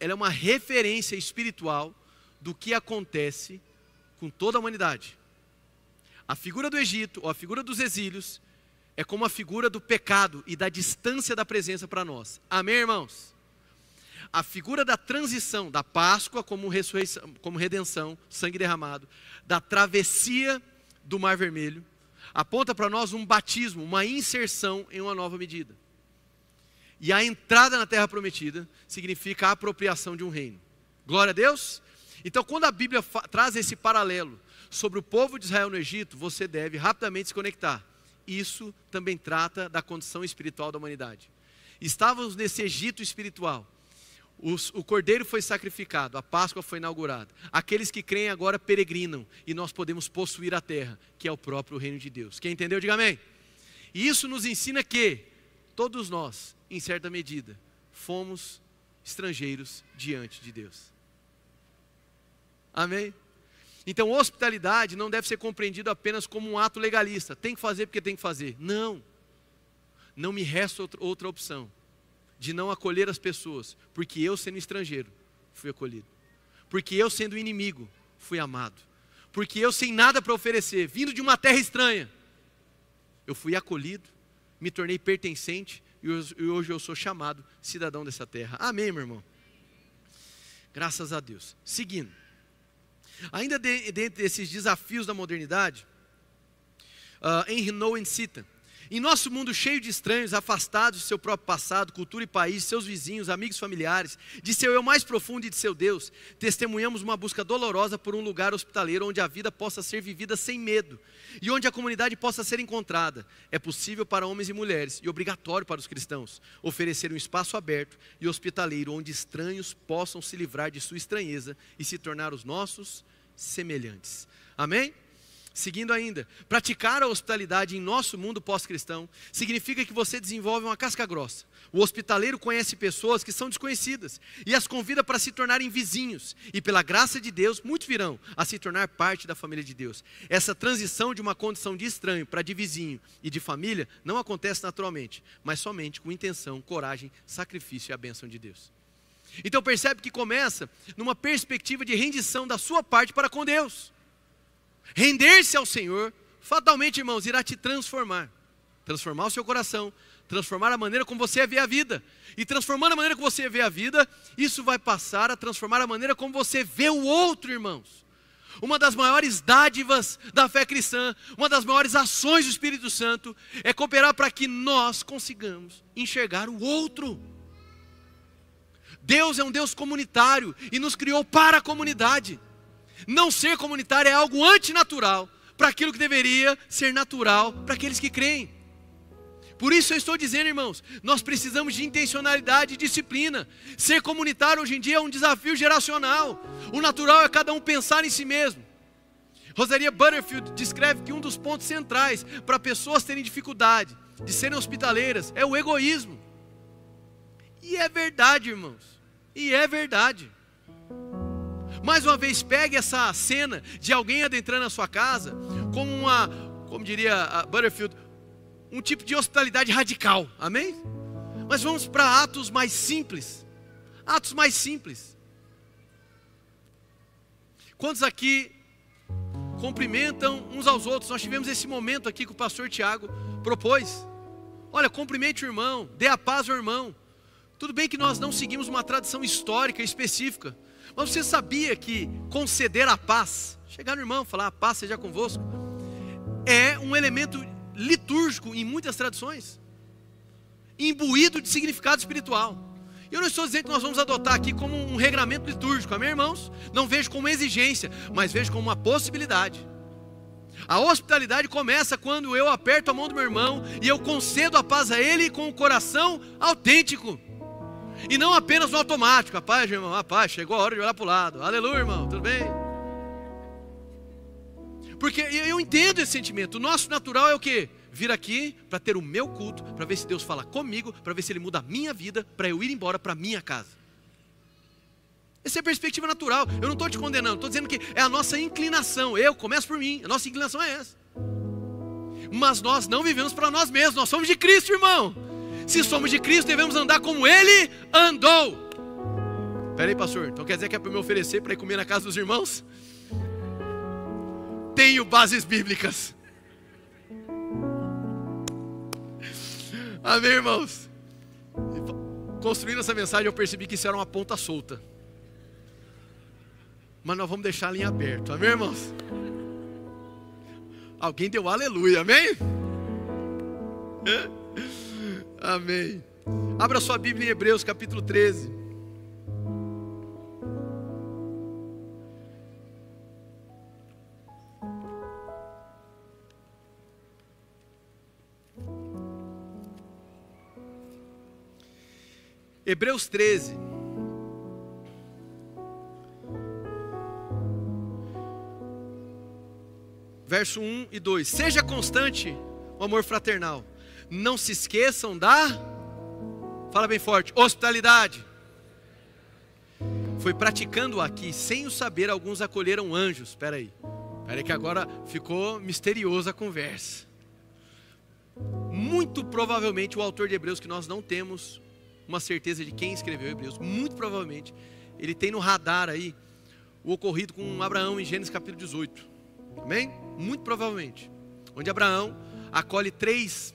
ela é uma referência espiritual do que acontece com toda a humanidade. A figura do Egito, ou a figura dos exílios, é como a figura do pecado e da distância da presença para nós. Amém, irmãos? A figura da transição, da Páscoa como ressurreição, como redenção, sangue derramado, da travessia do Mar Vermelho, aponta para nós um batismo, uma inserção em uma nova medida. E a entrada na terra prometida significa a apropriação de um reino. Glória a Deus. Então, quando a Bíblia traz esse paralelo sobre o povo de Israel no Egito, você deve rapidamente se conectar. Isso também trata da condição espiritual da humanidade. Estávamos nesse Egito espiritual. O cordeiro foi sacrificado, a Páscoa foi inaugurada. Aqueles que creem agora peregrinam e nós podemos possuir a terra, que é o próprio reino de Deus. Quem entendeu, diga amém. E isso nos ensina que todos nós, em certa medida, fomos estrangeiros diante de Deus. Amém? Então, hospitalidade não deve ser compreendido apenas como um ato legalista. Tem que fazer porque tem que fazer. Não. Não me resta outra opção de não acolher as pessoas, porque eu, sendo estrangeiro, fui acolhido. Porque eu, sendo inimigo, fui amado. Porque eu, sem nada para oferecer, vindo de uma terra estranha, eu fui acolhido, me tornei pertencente e hoje eu sou chamado cidadão dessa terra. Amém, meu irmão? Graças a Deus. Seguindo. Ainda dentro desses desafios da modernidade, Henry Nouwen cita: em nosso mundo cheio de estranhos, afastados de seu próprio passado, cultura e país, seus vizinhos, amigos, familiares, de seu eu mais profundo e de seu Deus, testemunhamos uma busca dolorosa por um lugar hospitaleiro onde a vida possa ser vivida sem medo e onde a comunidade possa ser encontrada. É possível para homens e mulheres, e obrigatório para os cristãos, oferecer um espaço aberto e hospitaleiro onde estranhos possam se livrar de sua estranheza e se tornar os nossos semelhantes. Amém? Seguindo ainda, praticar a hospitalidade em nosso mundo pós-cristão significa que você desenvolve uma casca grossa. O hospitaleiro conhece pessoas que são desconhecidas e as convida para se tornarem vizinhos. E pela graça de Deus, muitos virão a se tornar parte da família de Deus. Essa transição de uma condição de estranho para de vizinho e de família não acontece naturalmente, mas somente com intenção, coragem, sacrifício e a bênção de Deus. Então percebe que começa numa perspectiva de rendição da sua parte para com Deus. Render-se ao Senhor, fatalmente, irmãos, irá te transformar. Transformar o seu coração, transformar a maneira como você vê a vida. E transformando a maneira como você vê a vida, isso vai passar a transformar a maneira como você vê o outro, irmãos. Uma das maiores dádivas da fé cristã, uma das maiores ações do Espírito Santo, é cooperar para que nós consigamos enxergar o outro. Deus é um Deus comunitário e nos criou para a comunidade. Não ser comunitário é algo antinatural para aquilo que deveria ser natural para aqueles que creem. Por isso eu estou dizendo, irmãos, nós precisamos de intencionalidade e disciplina. Ser comunitário hoje em dia é um desafio geracional. O natural é cada um pensar em si mesmo. Rosaria Butterfield descreve que um dos pontos centrais para pessoas terem dificuldade de serem hospitaleiras é o egoísmo. E é verdade, irmãos. E é verdade. Mais uma vez, pegue essa cena de alguém adentrando a sua casa como como diria a Butterfield, um tipo de hospitalidade radical, amém? Mas vamos para atos mais simples. Atos mais simples. Quantos aqui cumprimentam uns aos outros? Nós tivemos esse momento aqui que o pastor Tiago propôs. Olha, cumprimente o irmão, dê a paz ao irmão. Tudo bem que nós não seguimos uma tradição histórica específica, mas você sabia que conceder a paz, chegar no irmão e falar a paz seja convosco, é um elemento litúrgico em muitas tradições, imbuído de significado espiritual. Eu não estou dizendo que nós vamos adotar aqui como um regramento litúrgico, amém, irmãos? Não vejo como exigência, mas vejo como uma possibilidade. A hospitalidade começa quando eu aperto a mão do meu irmão e eu concedo a paz a ele com o coração autêntico. E não apenas no automático. A paz, irmão, a paz, chegou a hora de olhar para o lado. Aleluia, irmão, tudo bem? Porque eu entendo esse sentimento. O nosso natural é o quê? Vir aqui para ter o meu culto, para ver se Deus fala comigo, para ver se Ele muda a minha vida, para eu ir embora para a minha casa. Essa é a perspectiva natural. Eu não estou te condenando, estou dizendo que é a nossa inclinação. Eu começo por mim, a nossa inclinação é essa. Mas nós não vivemos para nós mesmos, nós somos de Cristo, irmão. Se somos de Cristo, devemos andar como Ele andou. Espera aí, pastor, então quer dizer que é para me oferecer para ir comer na casa dos irmãos? Tenho bases bíblicas. Amém, irmãos? Construindo essa mensagem, eu percebi que isso era uma ponta solta. Mas nós vamos deixar a linha aberta, amém, irmãos? Alguém deu aleluia, amém? Amém. Abra sua Bíblia em Hebreus capítulo 13. Hebreus 13. Verso 1 e 2. Seja constante o amor fraternal. Não se esqueçam da... Fala bem forte. Hospitalidade. Foi praticando aqui, sem o saber, alguns acolheram anjos. Espera aí que agora ficou misteriosa a conversa. Muito provavelmente o autor de Hebreus, que nós não temos uma certeza de quem escreveu Hebreus, muito provavelmente ele tem no radar aí o ocorrido com Abraão em Gênesis capítulo 18. Amém? Muito provavelmente. Onde Abraão acolhe 3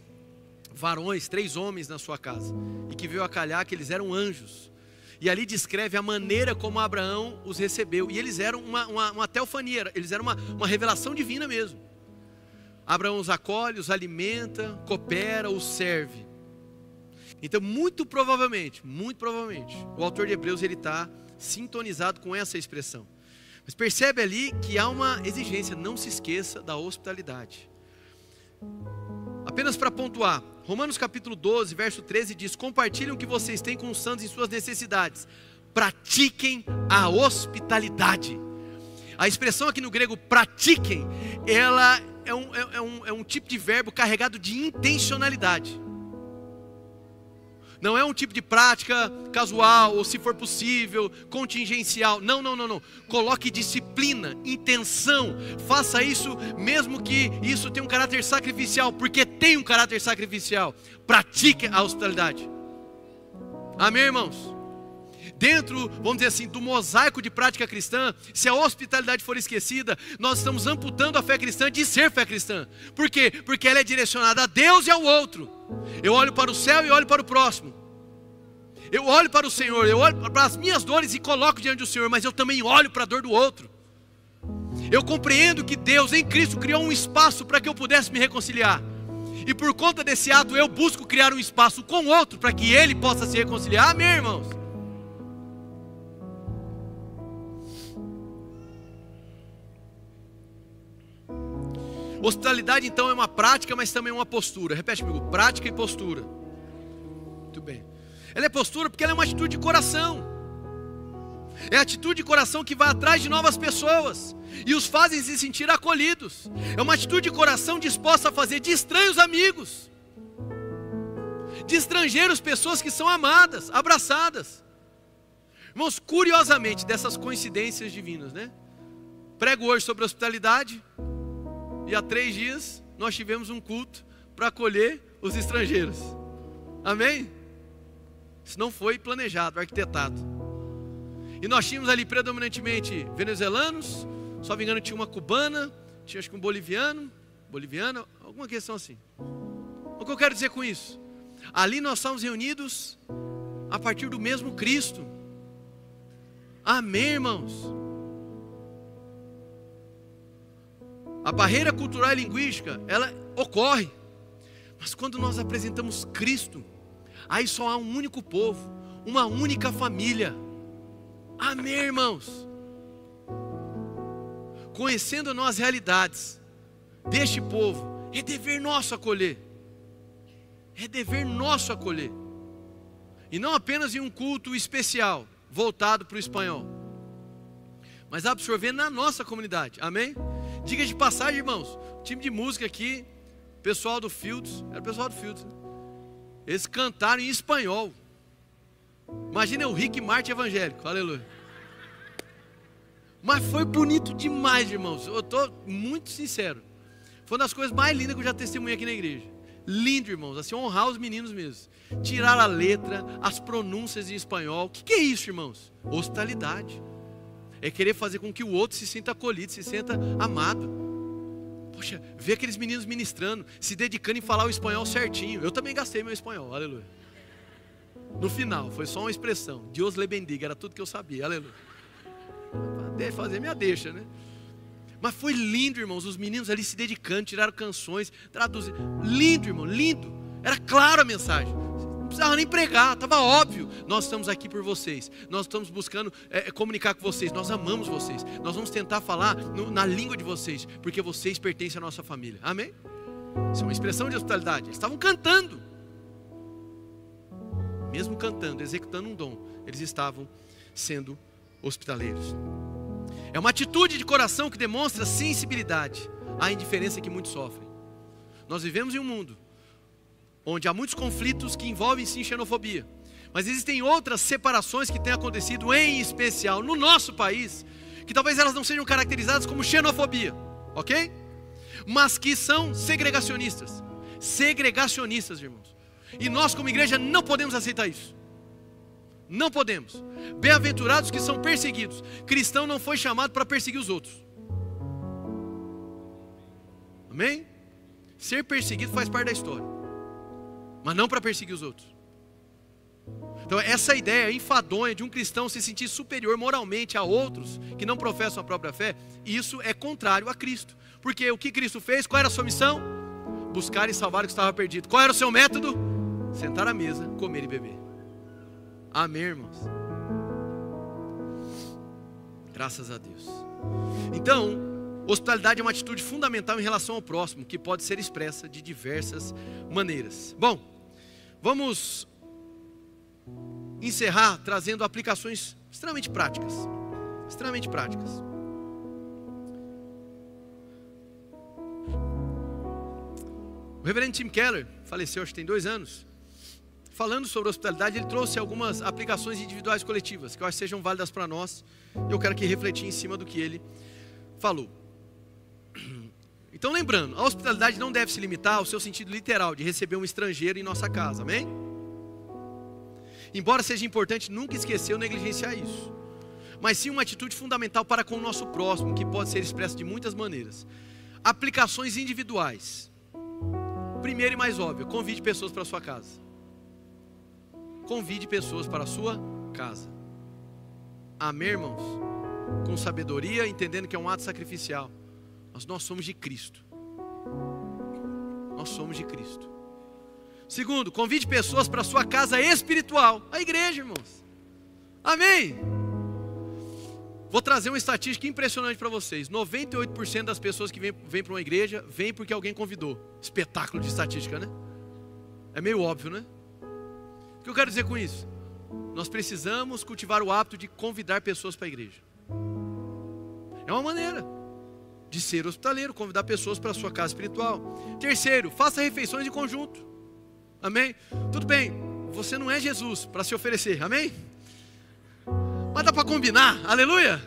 varões, 3 homens na sua casa, e que veio a calhar que eles eram anjos. E ali descreve a maneira como Abraão os recebeu. E eles eram uma teofania, eles eram uma revelação divina mesmo. Abraão os acolhe, os alimenta, coopera, os serve. Então muito provavelmente, o autor de Hebreus ele está sintonizado com essa expressão. Mas percebe ali que há uma exigência, não se esqueça da hospitalidade. Apenas para pontuar, Romanos capítulo 12, verso 13 diz: compartilhem o que vocês têm com os santos em suas necessidades, pratiquem a hospitalidade. A expressão aqui no grego, pratiquem, ela é um tipo de verbo carregado de intencionalidade. Não é um tipo de prática casual, ou se for possível, contingencial. Não. Coloque disciplina, intenção. Faça isso mesmo que isso tenha um caráter sacrificial, porque tem um caráter sacrificial. Pratique a hospitalidade. Amém, irmãos? Dentro, vamos dizer assim, do mosaico de prática cristã, se a hospitalidade for esquecida, nós estamos amputando a fé cristã de ser fé cristã. Por quê? Porque ela é direcionada a Deus e ao outro. Eu olho para o céu e olho para o próximo. Eu olho para o Senhor, eu olho para as minhas dores e coloco diante do Senhor, mas eu também olho para a dor do outro. Eu compreendo que Deus em Cristo criou um espaço para que eu pudesse me reconciliar. E por conta desse ato eu busco criar um espaço com o outro para que ele possa se reconciliar. Amém, irmãos? Hospitalidade então é uma prática, mas também é uma postura. Repete comigo, prática e postura. Muito bem. Ela é postura porque ela é uma atitude de coração. É a atitude de coração que vai atrás de novas pessoas e os fazem se sentir acolhidos. É uma atitude de coração disposta a fazer de estranhos amigos, de estrangeiros pessoas que são amadas, abraçadas. Irmãos, curiosamente, dessas coincidências divinas, né? Prego hoje sobre hospitalidade. E há 3 dias nós tivemos um culto para acolher os estrangeiros. Amém? Isso não foi planejado, arquitetado. E nós tínhamos ali predominantemente venezuelanos, só me engano tinha uma cubana, tinha acho que um boliviana, alguma questão assim. O que eu quero dizer com isso? Ali nós estamos reunidos a partir do mesmo Cristo. Amém, irmãos? A barreira cultural e linguística, ela ocorre. Mas quando nós apresentamos Cristo, aí só há um único povo, uma única família. Amém, irmãos? Conhecendo nós as realidades deste povo, é dever nosso acolher. É dever nosso acolher. E não apenas em um culto especial, voltado para o espanhol, mas absorver na nossa comunidade. Amém? Diga de passagem, irmãos, o time de música aqui, pessoal do Fields, era o pessoal do Fields, né? Eles cantaram em espanhol. Imagina o Rick Martin evangélico, aleluia. Mas foi bonito demais, irmãos, eu estou muito sincero. Foi uma das coisas mais lindas que eu já testemunhei aqui na igreja. Lindo, irmãos, assim, honrar os meninos mesmo. Tirar a letra, as pronúncias em espanhol. O que é isso, irmãos? Hospitalidade. É querer fazer com que o outro se sinta acolhido, se sinta amado. Poxa, ver aqueles meninos ministrando, se dedicando em falar o espanhol certinho. Eu também gastei meu espanhol, aleluia. No final, foi só uma expressão. Deus le bendiga, era tudo que eu sabia, aleluia. Fazer minha deixa, né? Mas foi lindo, irmãos, os meninos ali se dedicando, tiraram canções, traduziram. Lindo, irmão, lindo. Era clara a mensagem. Não precisava nem pregar, estava óbvio. Nós estamos aqui por vocês. Nós estamos buscando comunicar com vocês. Nós amamos vocês. Nós vamos tentar falar na língua de vocês, porque vocês pertencem à nossa família. Amém? Isso é uma expressão de hospitalidade. Eles estavam cantando. Mesmo cantando, executando um dom, eles estavam sendo hospitaleiros. É uma atitude de coração que demonstra sensibilidade à indiferença que muitos sofrem. Nós vivemos em um mundo onde há muitos conflitos que envolvem sim xenofobia, mas existem outras separações que têm acontecido, em especial no nosso país, que talvez elas não sejam caracterizadas como xenofobia, ok? Mas que são segregacionistas, irmãos. E nós como igreja não podemos aceitar isso. Não podemos. Bem-aventurados que são perseguidos. Cristão não foi chamado para perseguir os outros. Amém? Ser perseguido faz parte da história, mas não para perseguir os outros. Então essa ideia enfadonha de um cristão se sentir superior moralmente a outros que não professam a própria fé, isso é contrário a Cristo. Porque o que Cristo fez? Qual era a sua missão? Buscar e salvar o que estava perdido. Qual era o seu método? Sentar à mesa, comer e beber. Amém, irmãos? Graças a Deus. Então, hospitalidade é uma atitude fundamental em relação ao próximo, que pode ser expressa de diversas maneiras. Bom, vamos encerrar trazendo aplicações extremamente práticas. Extremamente práticas. O reverendo Tim Keller faleceu, acho que tem 2 anos. Falando sobre hospitalidade, ele trouxe algumas aplicações individuais e coletivas, que eu acho que sejam válidas para nós. Eu quero aqui refletir em cima do que ele falou. Então lembrando, a hospitalidade não deve se limitar ao seu sentido literal, de receber um estrangeiro em nossa casa, amém? Embora seja importante nunca esquecer ou negligenciar isso, mas sim uma atitude fundamental para com o nosso próximo, que pode ser expressa de muitas maneiras. Aplicações individuais. Primeiro e mais óbvio, convide pessoas para a sua casa. Convide pessoas para a sua casa. Amém, irmãos? Com sabedoria, entendendo que é um ato sacrificial. Mas nós somos de Cristo. Nós somos de Cristo. Segundo, convide pessoas para a sua casa espiritual. A igreja, irmãos. Amém? Vou trazer uma estatística impressionante para vocês. 98% das pessoas que vêm para uma igreja, vêm porque alguém convidou. Espetáculo de estatística, né? É meio óbvio, né? O que eu quero dizer com isso? Nós precisamos cultivar o hábito de convidar pessoas para a igreja. É uma maneira de ser hospitaleiro, convidar pessoas para a sua casa espiritual. Terceiro, faça refeições em conjunto. Amém? Tudo bem, você não é Jesus para se oferecer, amém? Mas dá para combinar, aleluia?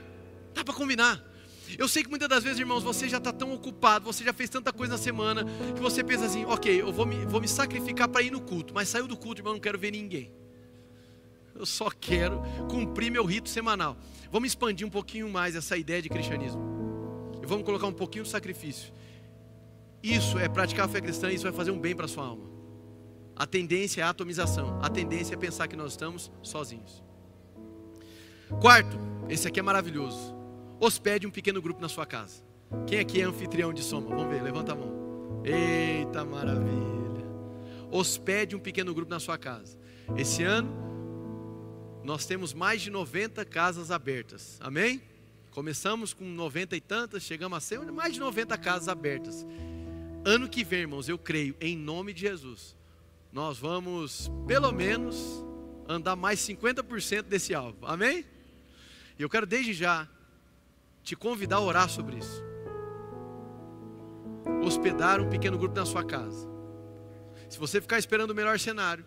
Dá para combinar. Eu sei que muitas das vezes, irmãos, você já está tão ocupado, você já fez tanta coisa na semana, que você pensa assim, ok, eu vou me sacrificar para ir no culto, mas saiu do culto, irmão, eu não quero ver ninguém. Eu só quero cumprir meu rito semanal. Vamos expandir um pouquinho mais essa ideia de cristianismo. E vamos colocar um pouquinho de sacrifício. Isso é praticar a fé cristã, isso vai fazer um bem para a sua alma. A tendência é a atomização, a tendência é pensar que nós estamos sozinhos. Quarto, esse aqui é maravilhoso. Hospede um pequeno grupo na sua casa. Quem aqui é anfitrião de Soma? Vamos ver, levanta a mão. Eita maravilha. Hospede um pequeno grupo na sua casa. Esse ano, nós temos mais de 90 casas abertas. Amém? Começamos com 90 e tantas, chegamos a ser mais de 90 casas abertas. Ano que vem, irmãos, eu creio, em nome de Jesus, nós vamos, pelo menos, andar mais 50% desse alvo. Amém? E eu quero desde já te convidar a orar sobre isso. Hospedar um pequeno grupo na sua casa. Se você ficar esperando o melhor cenário,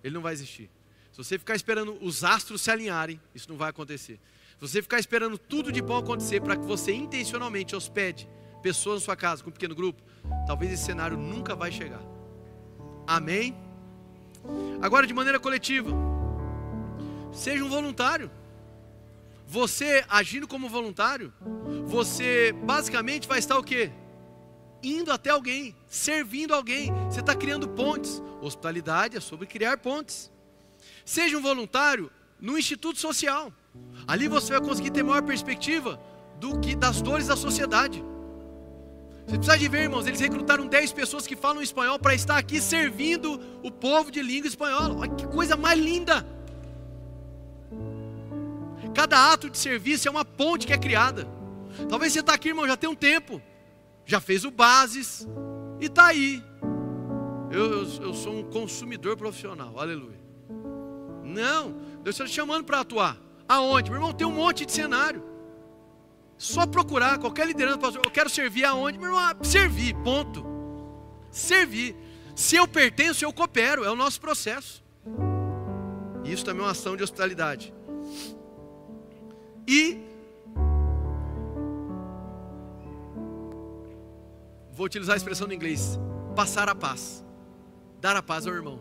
ele não vai existir. Se você ficar esperando os astros se alinharem, isso não vai acontecer. Se você ficar esperando tudo de bom acontecer para que você intencionalmente hospede pessoas na sua casa com um pequeno grupo, talvez esse cenário nunca vai chegar. Amém? Agora, de maneira coletiva, seja um voluntário. Você agindo como voluntário, você basicamente vai estar o quê? Indo até alguém, servindo alguém. Você está criando pontes. Hospitalidade é sobre criar pontes. Seja um voluntário no instituto social. Ali você vai conseguir ter maior perspectiva das dores da sociedade. Você precisa de ver, irmãos, eles recrutaram 10 pessoas que falam espanhol para estar aqui servindo o povo de língua espanhola. Olha que coisa mais linda. Cada ato de serviço é uma ponte que é criada. Talvez você está aqui, irmão, já tem um tempo, já fez o Bases e está aí. Eu sou um consumidor profissional, aleluia. Não, Deus está te chamando para atuar. Aonde? Meu irmão, tem um monte de cenário. Só procurar qualquer liderança, pastor, eu quero servir aonde? Meu irmão, servir, ponto. Servir. Se eu pertenço, eu coopero, é o nosso processo. Isso também é uma ação de hospitalidade. E vou utilizar a expressão do inglês: passar a paz, dar a paz ao irmão.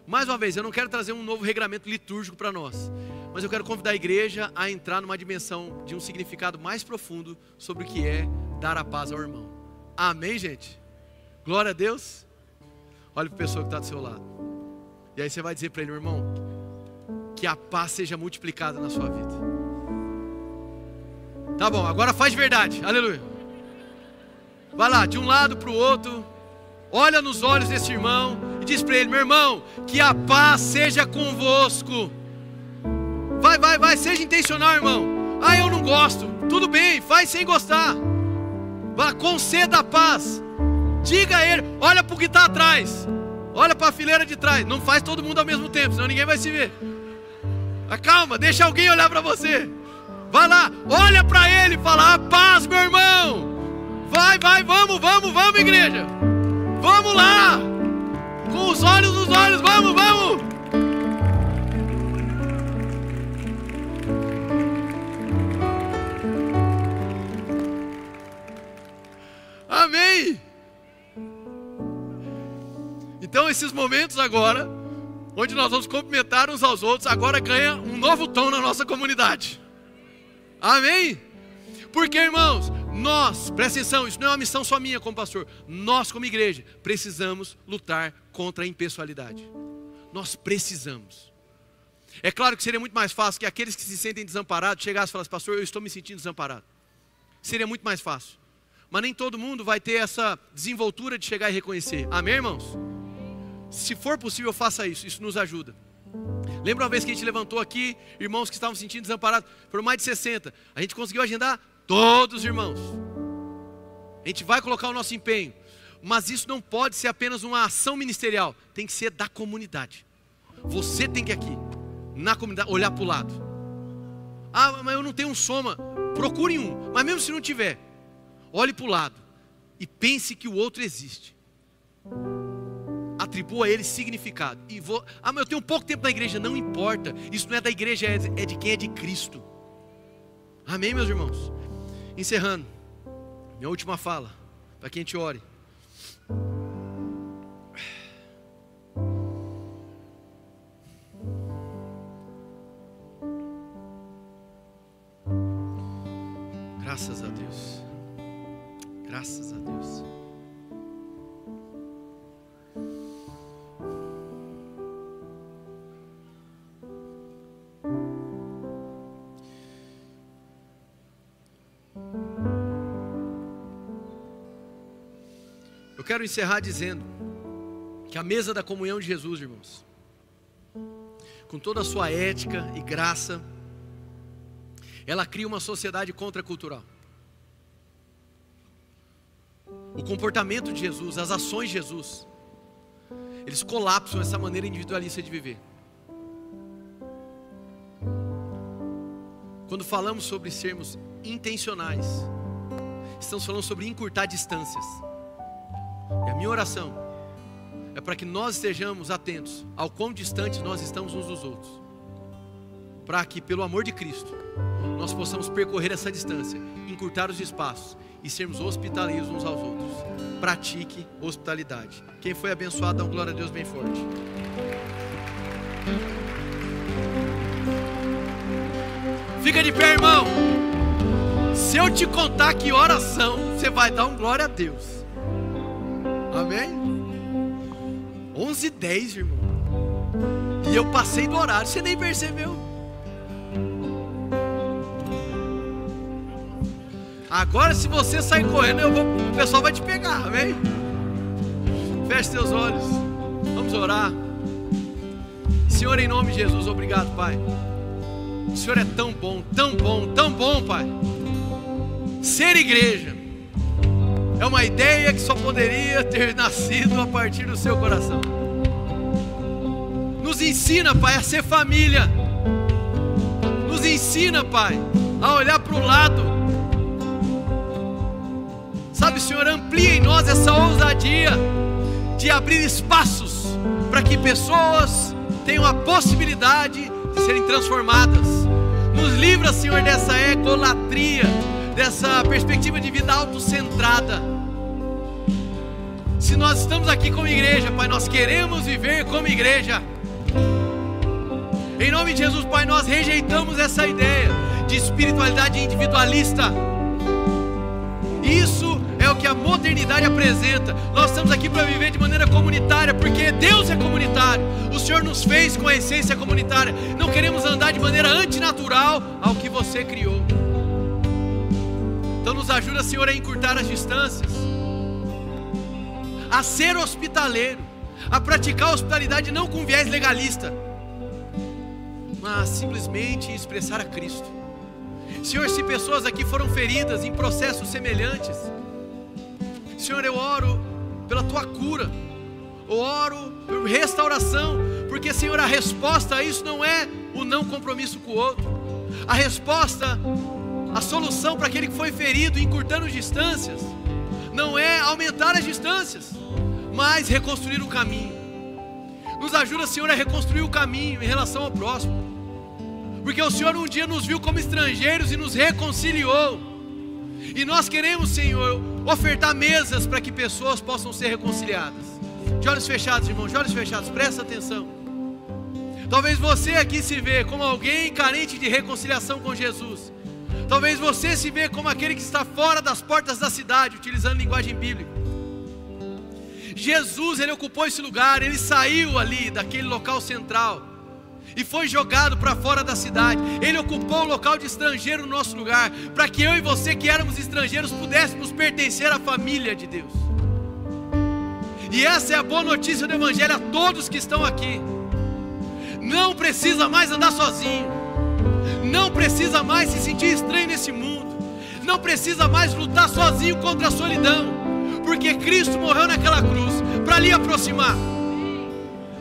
Mais uma vez, eu não quero trazer um novo regramento litúrgico para nós, mas eu quero convidar a igreja a entrar numa dimensão de um significado mais profundo sobre o que é dar a paz ao irmão. Amém, gente? Glória a Deus. Olha para a pessoa que está do seu lado, e aí você vai dizer para ele: irmão, que a paz seja multiplicada na sua vida. Tá bom, agora faz de verdade, aleluia. Vai lá, de um lado para o outro, olha nos olhos desse irmão e diz para ele: meu irmão, que a paz seja convosco. Vai, seja intencional, irmão. Ah, eu não gosto, tudo bem, faz sem gostar. Vá, conceda a paz. Diga a ele, olha para o que está atrás, olha para a fileira de trás. Não faz todo mundo ao mesmo tempo, senão ninguém vai se ver. Calma, deixa alguém olhar para você. Vai lá, olha para ele e fala: a paz, meu irmão. Vai, vamos, igreja. Vamos lá. Com os olhos nos olhos, vamos. Amém. Então esses momentos agora, onde nós vamos cumprimentar uns aos outros, agora ganha um novo tom na nossa comunidade. Amém? Porque, irmãos, nós, presta atenção, isso não é uma missão só minha como pastor. Nós como igreja precisamos lutar contra a impessoalidade. Nós precisamos. É claro que seria muito mais fácil que aqueles que se sentem desamparados chegassem e falassem: pastor, eu estou me sentindo desamparado. Seria muito mais fácil. Mas nem todo mundo vai ter essa desenvoltura de chegar e reconhecer. Amém, irmãos? Se for possível, faça isso, isso nos ajuda. Lembra uma vez que a gente levantou aqui irmãos que estavam se sentindo desamparados? Foram mais de 60. A gente conseguiu agendar todos os irmãos. A gente vai colocar o nosso empenho. Mas isso não pode ser apenas uma ação ministerial. Tem que ser da comunidade. Você tem que aqui, na comunidade, olhar para o lado. Ah, mas eu não tenho um soma. Procure um. Mas mesmo se não tiver, olhe para o lado e pense que o outro existe. Atribua a ele significado. Mas eu tenho pouco tempo na igreja. Não importa. Isso não é da igreja, é de quem é de Cristo. Amém, meus irmãos? Encerrando, minha última fala, para que a gente ore. Graças a Deus. Graças a Deus. Eu quero encerrar dizendo que a mesa da comunhão de Jesus, irmãos, com toda a sua ética e graça, ela cria uma sociedade contracultural. O comportamento de Jesus, as ações de Jesus, eles colapsam essa maneira individualista de viver. Quando falamos sobre sermos intencionais, estamos falando sobre encurtar distâncias. E a minha oração é para que nós estejamos atentos ao quão distantes nós estamos uns dos outros, para que, pelo amor de Cristo, nós possamos percorrer essa distância, encurtar os espaços e sermos hospitaleiros uns aos outros. Pratique hospitalidade. Quem foi abençoado, dá uma glória a Deus bem forte. Fica de pé, irmão. Se eu te contar que oração, você vai dar um glória a Deus. Amém? 11h10, irmão. E eu passei do horário, você nem percebeu. Agora, se você sair correndo, o pessoal vai te pegar, amém? Feche seus olhos, vamos orar. Senhor, em nome de Jesus, obrigado, Pai. O Senhor é tão bom, tão bom, tão bom, Pai. Ser igreja é uma ideia que só poderia ter nascido a partir do seu coração. Nos ensina, Pai, a ser família. Nos ensina, Pai, a olhar para o lado. Sabe, Senhor, amplia em nós essa ousadia de abrir espaços para que pessoas tenham a possibilidade de serem transformadas. Nos livra, Senhor, dessa egolatria, dessa perspectiva de vida autocentrada. Se nós estamos aqui como igreja, Pai, nós queremos viver como igreja. Em nome de Jesus, Pai, nós rejeitamos essa ideia de espiritualidade individualista. Isso é o que a modernidade apresenta. Nós estamos aqui para viver de maneira comunitária, porque Deus é comunitário. O Senhor nos fez com a essência comunitária. Não queremos andar de maneira antinatural ao que você criou. Então nos ajuda, Senhor, a encurtar as distâncias, a ser hospitaleiro, a praticar a hospitalidade não com viés legalista, mas simplesmente expressar a Cristo. Senhor, se pessoas aqui foram feridas em processos semelhantes, Senhor, eu oro pela Tua cura, eu oro por restauração, porque, Senhor, a resposta a isso não é o não compromisso com o outro. A resposta, a solução para aquele que foi ferido, encurtando distâncias, não é aumentar as distâncias, mas reconstruir o caminho. Nos ajuda, Senhor, a reconstruir o caminho em relação ao próximo, porque o Senhor um dia nos viu como estrangeiros e nos reconciliou. E nós queremos, Senhor, ofertar mesas para que pessoas possam ser reconciliadas. De olhos fechados, irmãos, de olhos fechados, presta atenção. Talvez você aqui se vê como alguém carente de reconciliação com Jesus. Talvez você se vê como aquele que está fora das portas da cidade, utilizando linguagem bíblica. Jesus, Ele ocupou esse lugar, Ele saiu ali daquele local central e foi jogado para fora da cidade. Ele ocupou o local de estrangeiro no nosso lugar, para que eu e você, que éramos estrangeiros, pudéssemos pertencer à família de Deus. E essa é a boa notícia do Evangelho a todos que estão aqui. Não precisa mais andar sozinho, não precisa mais se sentir estranho nesse mundo, não precisa mais lutar sozinho contra a solidão, porque Cristo morreu naquela cruz para lhe aproximar.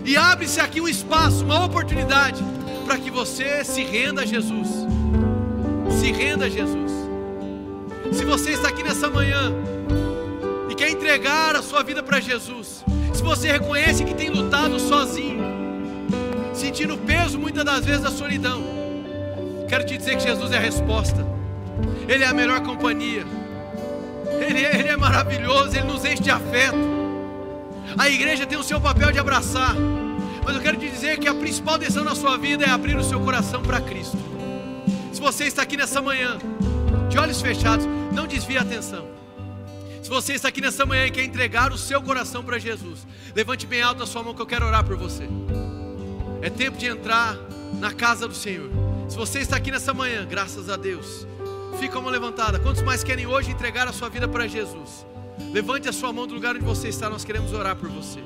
E abre-se aqui um espaço, uma oportunidade para que você se renda a Jesus. Se renda a Jesus. Se você está aqui nessa manhã e quer entregar a sua vida para Jesus, se você reconhece que tem lutado sozinho, sentindo o peso muitas das vezes da solidão, quero te dizer que Jesus é a resposta. Ele é a melhor companhia. Ele é maravilhoso, Ele nos enche de afeto. A igreja tem o seu papel de abraçar, mas eu quero te dizer que a principal decisão na sua vida é abrir o seu coração para Cristo. Se você está aqui nessa manhã, de olhos fechados, não desvie a atenção. Se você está aqui nessa manhã e quer entregar o seu coração para Jesus, levante bem alto a sua mão que eu quero orar por você. É tempo de entrar na casa do Senhor. Se você está aqui nessa manhã, graças a Deus, fica a mão levantada. Quantos mais querem hoje entregar a sua vida para Jesus? Levante a sua mão do lugar onde você está, nós queremos orar por você.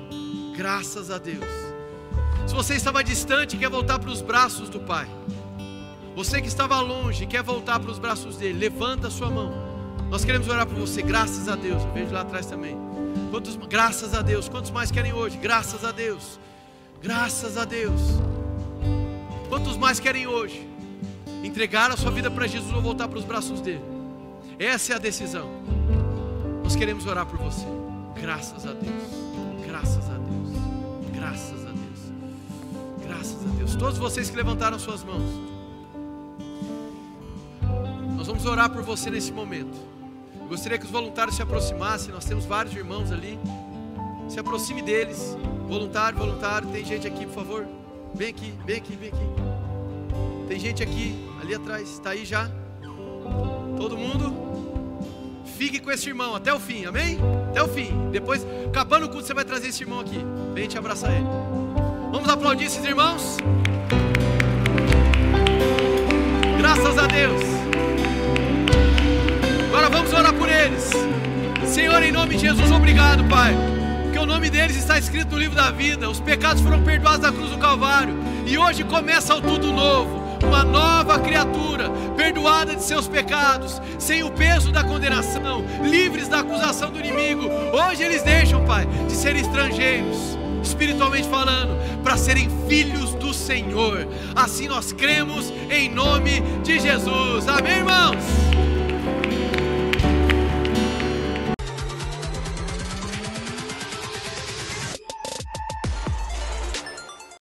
Graças a Deus. Se você estava distante e quer voltar para os braços do Pai, você que estava longe e quer voltar para os braços dele, levanta a sua mão. Nós queremos orar por você, graças a Deus. Eu vejo lá atrás também. Graças a Deus. Quantos mais querem hoje? Graças a Deus. Graças a Deus. Quantos mais querem hoje entregar a sua vida para Jesus ou voltar para os braços dele? Essa é a decisão. Nós queremos orar por você. Graças a Deus. Graças a Deus. Graças a Deus. Graças a Deus. Todos vocês que levantaram suas mãos, nós vamos orar por você nesse momento. Eu gostaria que os voluntários se aproximassem. Nós temos vários irmãos ali. Se aproxime deles. Voluntário, voluntário. Tem gente aqui, por favor. Vem aqui, vem aqui, vem aqui. Tem gente aqui, ali atrás. Está aí já? Todo mundo? Fique com esse irmão até o fim, amém? Até o fim. Depois, acabando o culto, você vai trazer esse irmão aqui. Vem te abraçar ele. Vamos aplaudir esses irmãos? Graças a Deus. Agora vamos orar por eles. Senhor, em nome de Jesus, obrigado, Pai, porque o nome deles está escrito no livro da vida. Os pecados foram perdoados na cruz do Calvário, e hoje começa o tudo novo. Uma nova criatura, perdoada de seus pecados, sem o peso da condenação, livres da acusação do inimigo. Hoje eles deixam, Pai, de serem estrangeiros, espiritualmente falando, para serem filhos do Senhor. Assim nós cremos em nome de Jesus. Amém, irmãos?